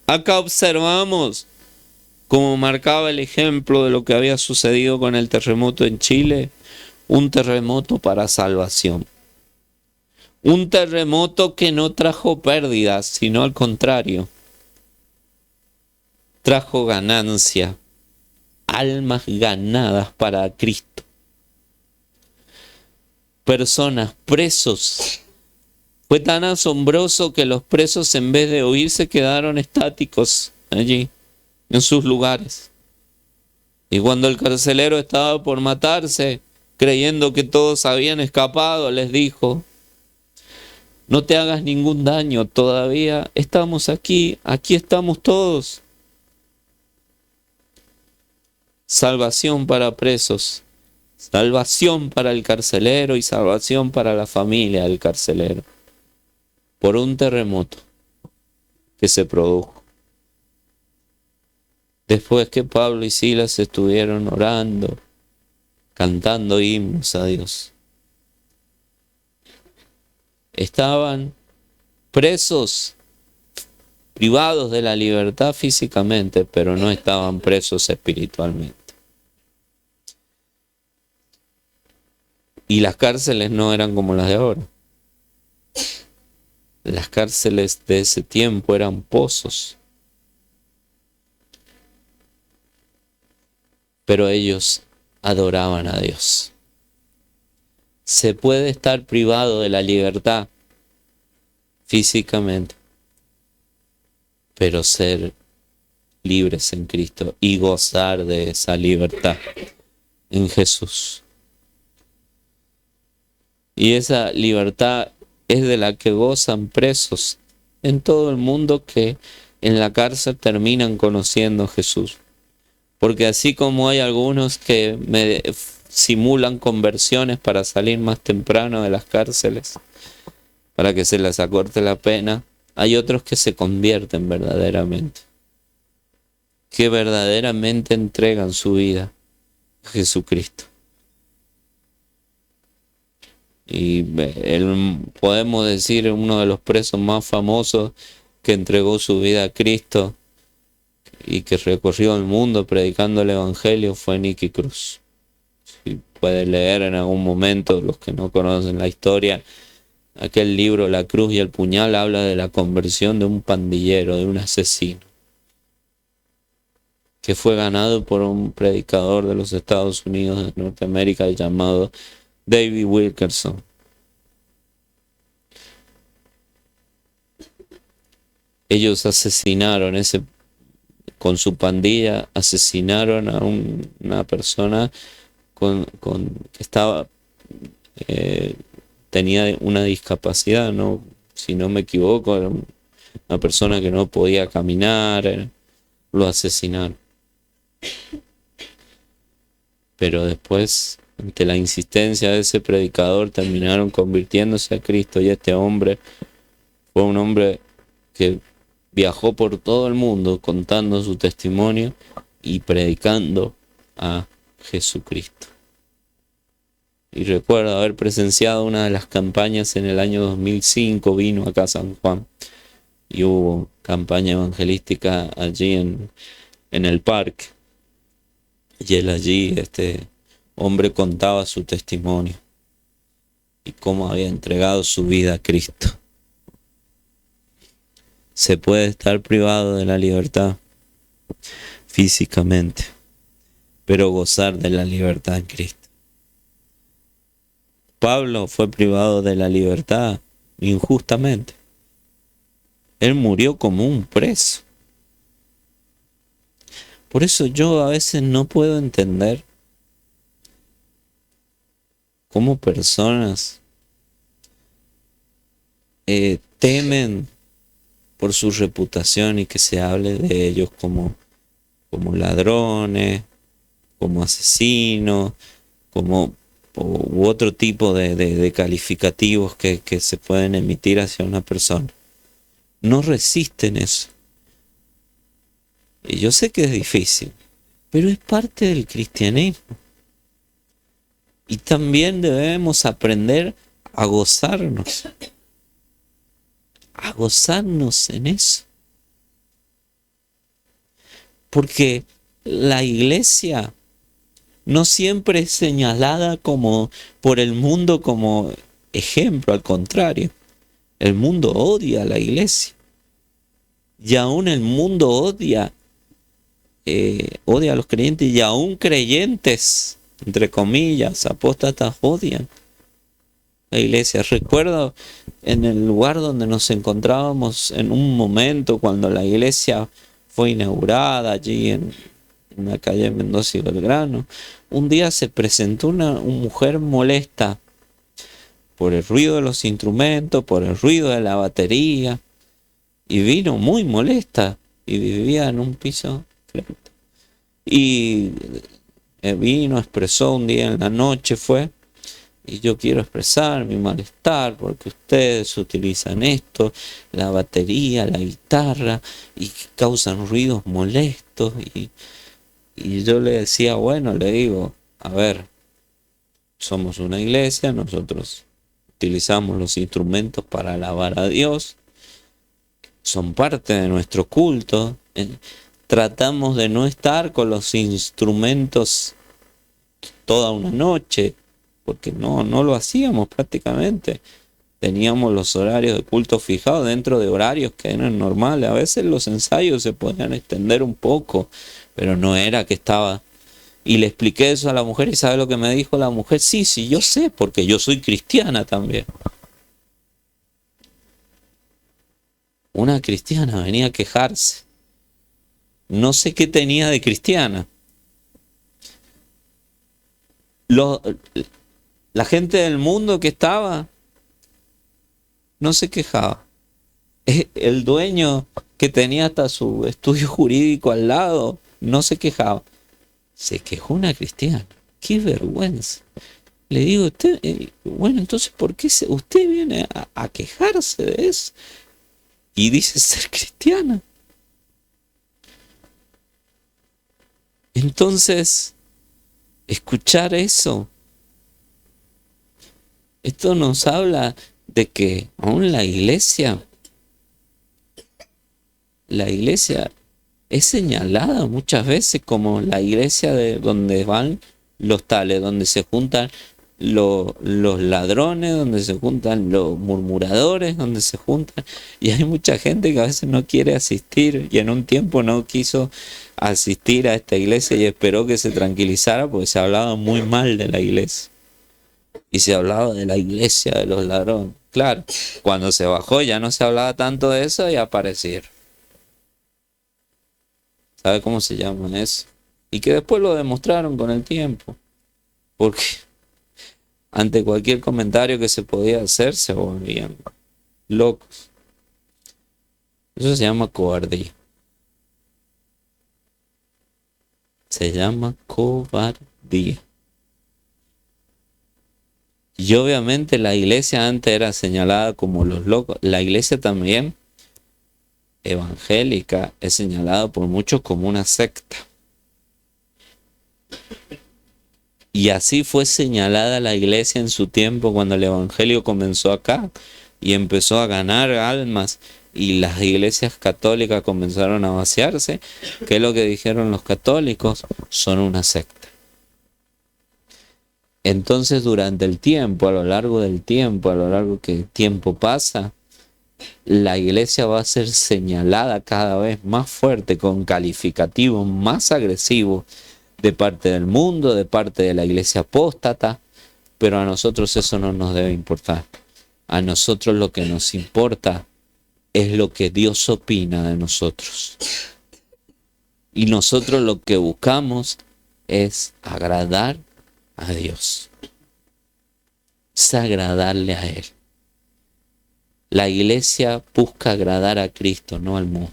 Acá observamos, como marcaba el ejemplo de lo que había sucedido con el terremoto en Chile, un terremoto para salvación. Un terremoto que no trajo pérdidas, sino al contrario, trajo ganancia, almas ganadas para Cristo. Personas, presos. Fue tan asombroso que los presos, en vez de huir, se quedaron estáticos allí, en sus lugares. Y cuando el carcelero estaba por matarse, creyendo que todos habían escapado, les dijo: «No te hagas ningún daño, todavía estamos aquí estamos todos». Salvación para presos, salvación para el carcelero y salvación para la familia del carcelero, por un terremoto que se produjo. Después que Pablo y Silas estuvieron orando, cantando himnos a Dios. Estaban presos, privados de la libertad físicamente, pero no estaban presos espiritualmente. Y las cárceles no eran como las de ahora. Las cárceles de ese tiempo eran pozos. Pero ellos adoraban a Dios. Se puede estar privado de la libertad físicamente, pero ser libres en Cristo y gozar de esa libertad en Jesús. Y esa libertad es de la que gozan presos en todo el mundo que en la cárcel terminan conociendo a Jesús. Porque así como hay algunos que simulan conversiones para salir más temprano de las cárceles, para que se les acorte la pena, hay otros que se convierten verdaderamente, que verdaderamente entregan su vida a Jesucristo. Y podemos decir uno de los presos más famosos que entregó su vida a Cristo y que recorrió el mundo predicando el Evangelio fue Nicky Cruz. Si pueden leer en algún momento, los que no conocen la historia, aquel libro La Cruz y el Puñal habla de la conversión de un pandillero, de un asesino, que fue ganado por un predicador de los Estados Unidos de Norteamérica llamado David Wilkerson. Ellos asesinaron con su pandilla, asesinaron a una persona que estaba tenía una discapacidad, ¿no? Si no me equivoco, era una persona que no podía caminar, lo asesinaron. Pero después, ante la insistencia de ese predicador, terminaron convirtiéndose a Cristo, y este hombre fue un hombre que viajó por todo el mundo contando su testimonio y predicando a Jesucristo. Y recuerdo haber presenciado una de las campañas en el año 2005, vino acá a San Juan y hubo campaña evangelística allí en el parque. Y él allí, este hombre contaba su testimonio y cómo había entregado su vida a Cristo. Se puede estar privado de la libertad físicamente, pero gozar de la libertad en Cristo. Pablo fue privado de la libertad injustamente. Él murió como un preso. Por eso yo a veces no puedo entender cómo personas temen por su reputación y que se hable de ellos como ladrones, como asesinos, u otro tipo de calificativos que se pueden emitir hacia una persona. No resisten eso. Y yo sé que es difícil, pero es parte del cristianismo. Y también debemos aprender a gozarnos en eso. Porque la iglesia no siempre es señalada por el mundo como ejemplo, al contrario. El mundo odia a la iglesia. Y aún el mundo odia a los creyentes, y aún creyentes, entre comillas, apóstatas, odian la iglesia. Recuerdo en el lugar donde nos encontrábamos en un momento cuando la iglesia fue inaugurada allí en la calle Mendoza y Belgrano, un día se presentó una mujer molesta por el ruido de los instrumentos, por el ruido de la batería, y vino muy molesta y vivía en un piso frente. Y vino, expresó un día en la noche, y yo quiero expresar mi malestar porque ustedes utilizan esto, la batería, la guitarra, y causan ruidos molestos. Y yo le decía, le digo, a ver, somos una iglesia, nosotros utilizamos los instrumentos para alabar a Dios, son parte de nuestro culto. Tratamos de no estar con los instrumentos toda una noche, porque no lo hacíamos prácticamente. Teníamos los horarios de culto fijados dentro de horarios que eran normales. A veces los ensayos se podían extender un poco, pero no era que estaba. Y le expliqué eso a la mujer, y ¿sabe lo que me dijo la mujer? Sí, yo sé, porque yo soy cristiana también. una cristiana venía a quejarse. No sé qué tenía de cristiana. La gente del mundo que estaba no se quejaba. El dueño que tenía hasta su estudio jurídico al lado no se quejaba. Se quejó una cristiana. ¡Qué vergüenza! Le digo, usted, bueno, entonces, ¿por qué usted viene a quejarse de eso? Y dice ser cristiana. Entonces, escuchar eso, esto nos habla de que aún la iglesia es señalada muchas veces como la iglesia de donde van los tales, donde se juntan los ladrones, donde se juntan los murmuradores, donde se juntan, y hay mucha gente que a veces no quiere asistir, y en un tiempo no quiso asistir a esta iglesia y esperó que se tranquilizara porque se hablaba muy mal de la iglesia, y se hablaba de la iglesia de los ladrones. Claro, cuando se bajó ya no se hablaba tanto de eso y aparecieron. ¿Sabe cómo se llama eso? Y que después lo demostraron con el tiempo, porque ante cualquier comentario que se podía hacer se volvían locos. Eso se llama cobardía. Se llama cobardía. Y obviamente la iglesia antes era señalada como los locos. La iglesia también evangélica es señalada por muchos como una secta. Y así fue señalada la iglesia en su tiempo cuando el evangelio comenzó acá y empezó a ganar almas y las iglesias católicas comenzaron a vaciarse. ¿Qué es lo que dijeron los católicos? Son una secta. Entonces durante el tiempo, a lo largo del tiempo, a lo largo que el tiempo pasa, la iglesia va a ser señalada cada vez más fuerte con calificativos más agresivos de parte del mundo, de parte de la iglesia apóstata, pero a nosotros eso no nos debe importar. A nosotros lo que nos importa es lo que Dios opina de nosotros. Y nosotros lo que buscamos es agradar a Dios. Es agradarle a Él. La iglesia busca agradar a Cristo, no al mundo.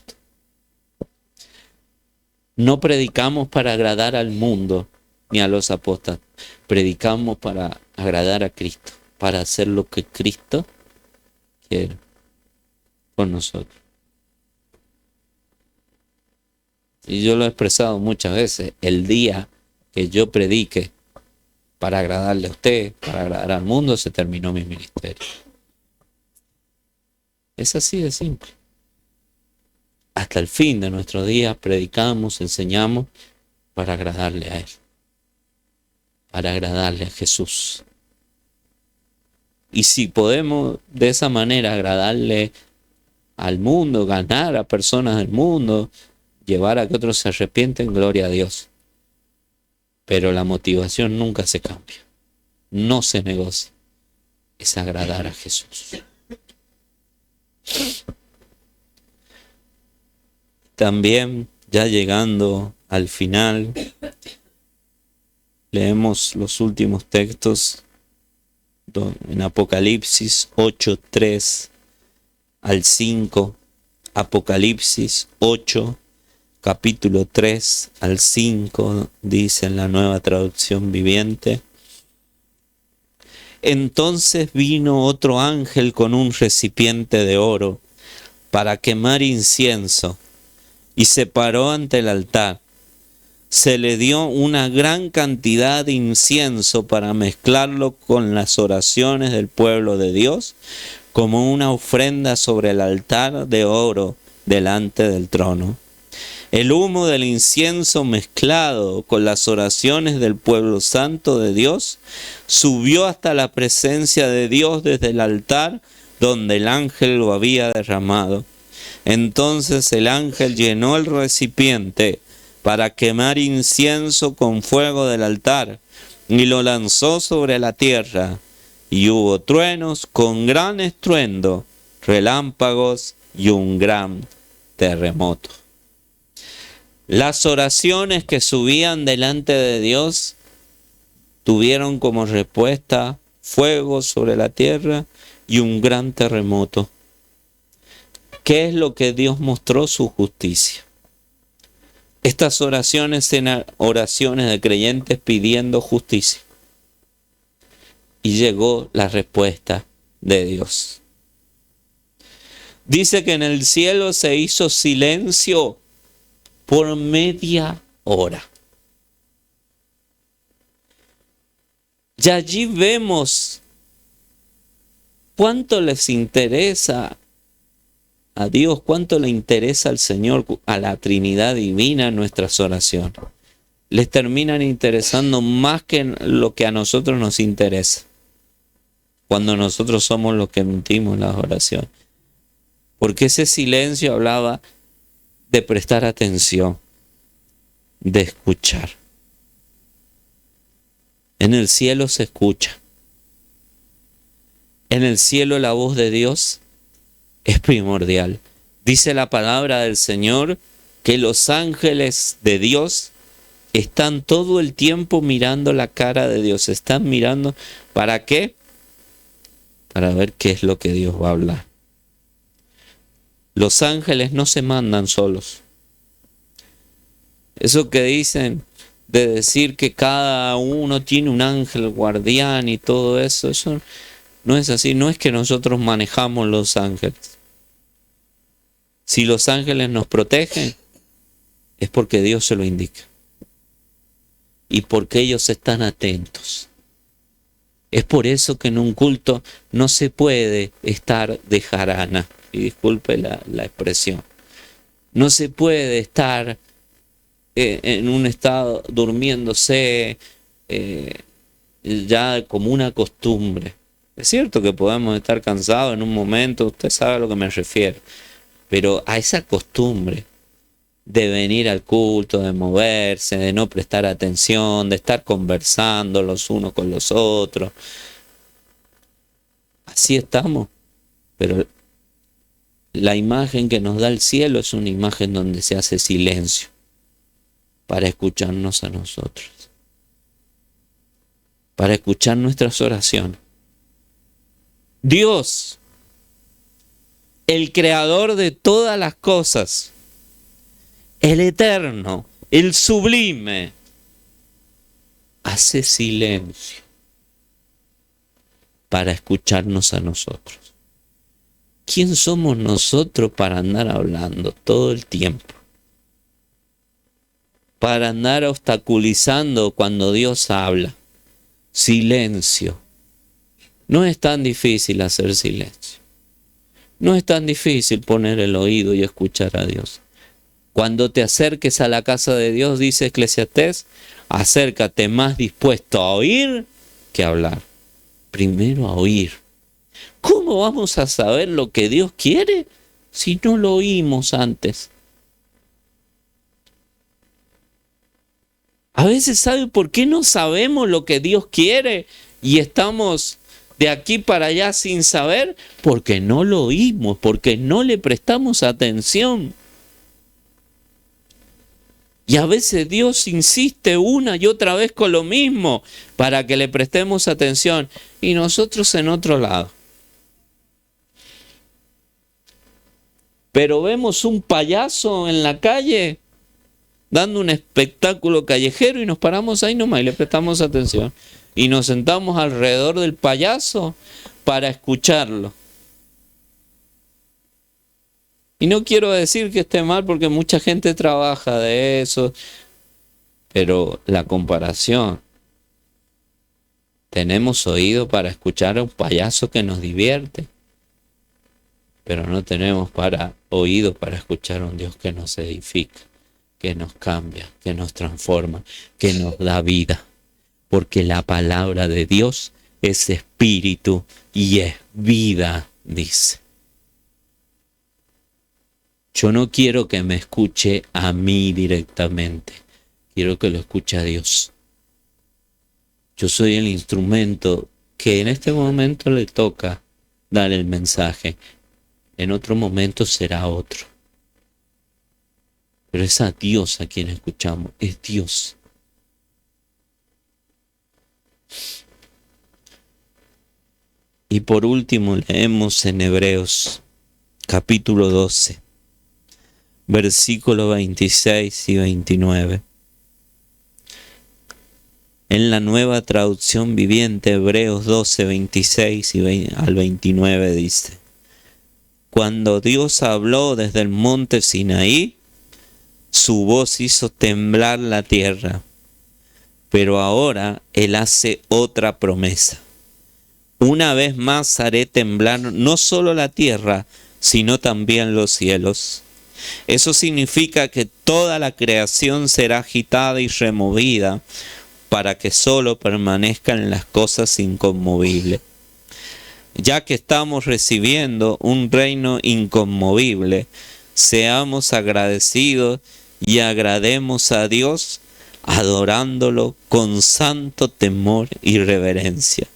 No predicamos para agradar al mundo ni a los apóstoles. Predicamos para agradar a Cristo, para hacer lo que Cristo quiere con nosotros. Y yo lo he expresado muchas veces. El día que yo predique para agradarle a usted, para agradar al mundo, se terminó mi ministerio. Es así de simple. Hasta el fin de nuestros días predicamos, enseñamos para agradarle a Él, para agradarle a Jesús. Y si podemos de esa manera agradarle al mundo, ganar a personas del mundo, llevar a que otros se arrepienten, gloria a Dios. Pero la motivación nunca se cambia, no se negocia, es agradar a Jesús. También, ya llegando al final, leemos los últimos textos en Apocalipsis 8, 3 al 5, Apocalipsis 8, capítulo 3 al 5, dice en la Nueva Traducción Viviente: Entonces vino otro ángel con un recipiente de oro para quemar incienso, y se paró ante el altar. Se le dio una gran cantidad de incienso para mezclarlo con las oraciones del pueblo de Dios, como una ofrenda sobre el altar de oro delante del trono. El humo del incienso mezclado con las oraciones del pueblo santo de Dios subió hasta la presencia de Dios desde el altar donde el ángel lo había derramado. Entonces el ángel llenó el recipiente para quemar incienso con fuego del altar y lo lanzó sobre la tierra. Y hubo truenos con gran estruendo, relámpagos y un gran terremoto. Las oraciones que subían delante de Dios tuvieron como respuesta fuego sobre la tierra y un gran terremoto. ¿Qué es lo que Dios mostró? Su justicia. Estas oraciones eran oraciones de creyentes pidiendo justicia. Y llegó la respuesta de Dios. Dice que en el cielo se hizo silencio por media hora. Y allí vemos cuánto les interesa a Dios, cuánto le interesa al Señor, a la Trinidad Divina, nuestras oraciones. Les terminan interesando más que lo que a nosotros nos interesa, cuando nosotros somos los que emitimos las oraciones. Porque ese silencio hablaba de prestar atención, de escuchar. En el cielo se escucha. En el cielo la voz de Dios es primordial. Dice la palabra del Señor que los ángeles de Dios están todo el tiempo mirando la cara de Dios. Están mirando, ¿para qué? Para ver qué es lo que Dios va a hablar. Los ángeles no se mandan solos. Eso que dicen de decir que cada uno tiene un ángel guardián y todo eso, eso no es así. No es que nosotros manejamos los ángeles. Si los ángeles nos protegen, es porque Dios se lo indica. Y porque ellos están atentos. Es por eso que en un culto no se puede estar de jarana. Y disculpe la expresión. No se puede estar en un estado durmiéndose ya como una costumbre. Es cierto que podemos estar cansados en un momento, usted sabe a lo que me refiero. Pero a esa costumbre de venir al culto, de moverse, de no prestar atención, de estar conversando los unos con los otros. Así estamos. Pero la imagen que nos da el cielo es una imagen donde se hace silencio para escucharnos a nosotros. Para escuchar nuestras oraciones. Dios, el creador de todas las cosas, el eterno, el sublime, hace silencio para escucharnos a nosotros. ¿Quién somos nosotros para andar hablando todo el tiempo? Para andar obstaculizando cuando Dios habla. Silencio. No es tan difícil hacer silencio. No es tan difícil poner el oído y escuchar a Dios. Cuando te acerques a la casa de Dios, dice Eclesiastés, acércate más dispuesto a oír que a hablar. Primero a oír. ¿Cómo vamos a saber lo que Dios quiere si no lo oímos antes? A veces, ¿sabe por qué no sabemos lo que Dios quiere y estamos de aquí para allá sin saber? Porque no lo oímos, porque no le prestamos atención. Y a veces Dios insiste una y otra vez con lo mismo para que le prestemos atención y nosotros en otro lado. Pero vemos un payaso en la calle dando un espectáculo callejero y nos paramos ahí nomás y le prestamos atención. Y nos sentamos alrededor del payaso para escucharlo. Y no quiero decir que esté mal porque mucha gente trabaja de eso, pero la comparación. Tenemos oído para escuchar a un payaso que nos divierte, pero no tenemos oído para escuchar a un Dios que nos edifica, que nos cambia, que nos transforma, que nos da vida. Porque la palabra de Dios es espíritu y es vida, dice. Yo no quiero que me escuche a mí directamente. Quiero que lo escuche a Dios. Yo soy el instrumento que en este momento le toca dar el mensaje. en otro momento será otro. Pero es a Dios a quien escuchamos, es Dios. Y por último leemos en Hebreos capítulo 12, versículos 26 y 29. En la Nueva Traducción Viviente, Hebreos 12, 26 al 29 dice: Cuando Dios habló desde el monte Sinaí, su voz hizo temblar la tierra. Pero ahora Él hace otra promesa. Una vez más haré temblar no solo la tierra, sino también los cielos. Eso significa que toda la creación será agitada y removida para que solo permanezcan las cosas inconmovibles. Ya que estamos recibiendo un reino inconmovible, seamos agradecidos y agrademos a Dios adorándolo con santo temor y reverencia.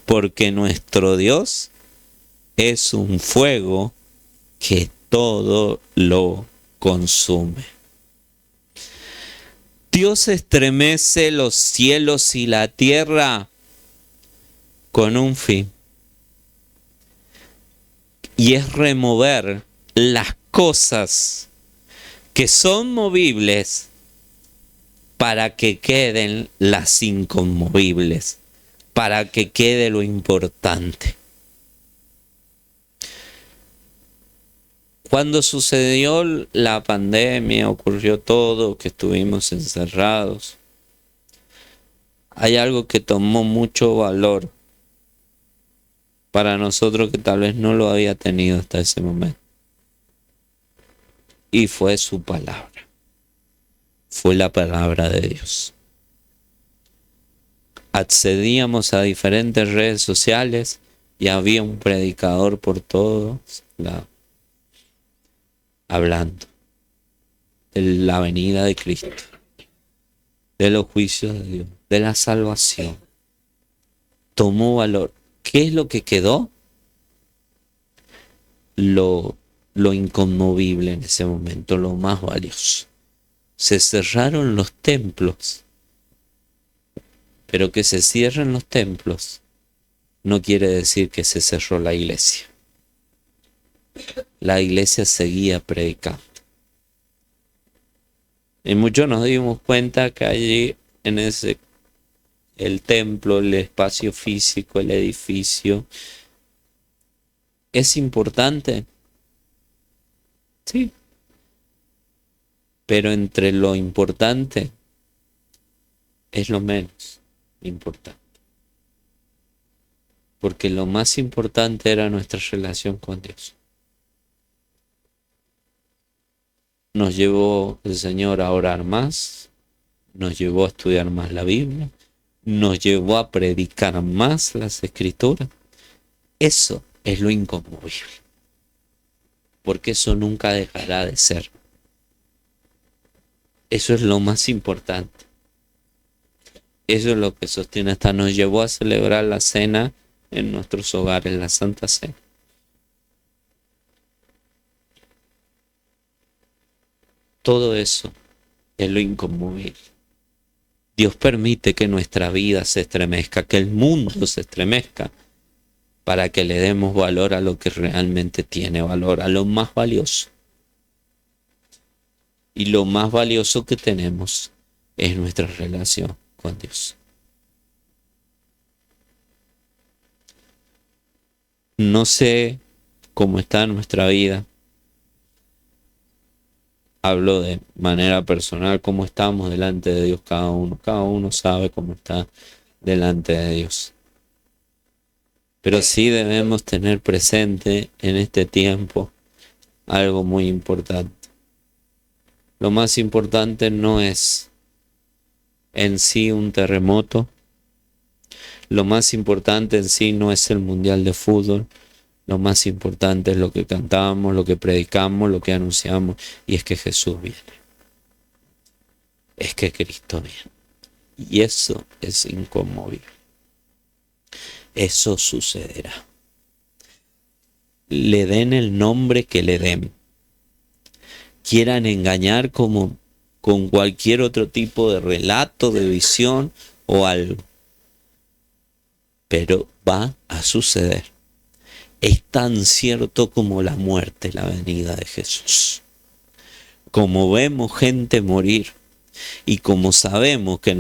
Porque nuestro Dios es un fuego que todo lo consume. Dios estremece los cielos y la tierra con un fin. Y es remover las cosas que son movibles para que queden las inconmovibles, para que quede lo importante. Cuando sucedió la pandemia, ocurrió todo, que estuvimos encerrados, hay algo que tomó mucho valor para nosotros que tal vez no lo había tenido hasta ese momento. Y fue su palabra. Fue la palabra de Dios. Accedíamos a diferentes redes sociales y había un predicador por todos lados hablando de la venida de Cristo, de los juicios de Dios, de la salvación. Tomó valor. ¿Qué es lo que quedó? Lo inconmovible en ese momento, lo más valioso. Se cerraron los templos. Pero que se cierren los templos no quiere decir que se cerró la iglesia. La iglesia seguía predicando. Y muchos nos dimos cuenta que allí en el templo, el espacio físico, el edificio, ¿es importante? Sí. Pero entre lo importante es lo menos importante. Porque lo más importante era nuestra relación con Dios. Nos llevó el Señor a orar más, nos llevó a estudiar más la Biblia, nos llevó a predicar más las Escrituras. Eso es lo inconmovible. Porque eso nunca dejará de ser. Eso es lo más importante. Eso es lo que sostiene, hasta nos llevó a celebrar la cena en nuestros hogares, la Santa Cena. Todo eso es lo inconmovible. Dios permite que nuestra vida se estremezca, que el mundo se estremezca, para que le demos valor a lo que realmente tiene valor, a lo más valioso. Y lo más valioso que tenemos es nuestra relación con Dios. No sé cómo está nuestra vida. Hablo de manera personal, cómo estamos delante de Dios cada uno. Cada uno sabe cómo está delante de Dios. Pero sí debemos tener presente en este tiempo algo muy importante. Lo más importante no es en sí un terremoto. Lo más importante en sí no es el Mundial de Fútbol. Lo más importante es lo que cantamos, lo que predicamos, lo que anunciamos. Y es que Jesús viene. Es que Cristo viene. Y eso es inconmovible. Eso sucederá. le den el nombre que le den, quieran engañar como con cualquier otro tipo de relato, de visión o algo. Pero va a suceder. Es tan cierto como la muerte, la venida de Jesús. Como vemos gente morir y como sabemos que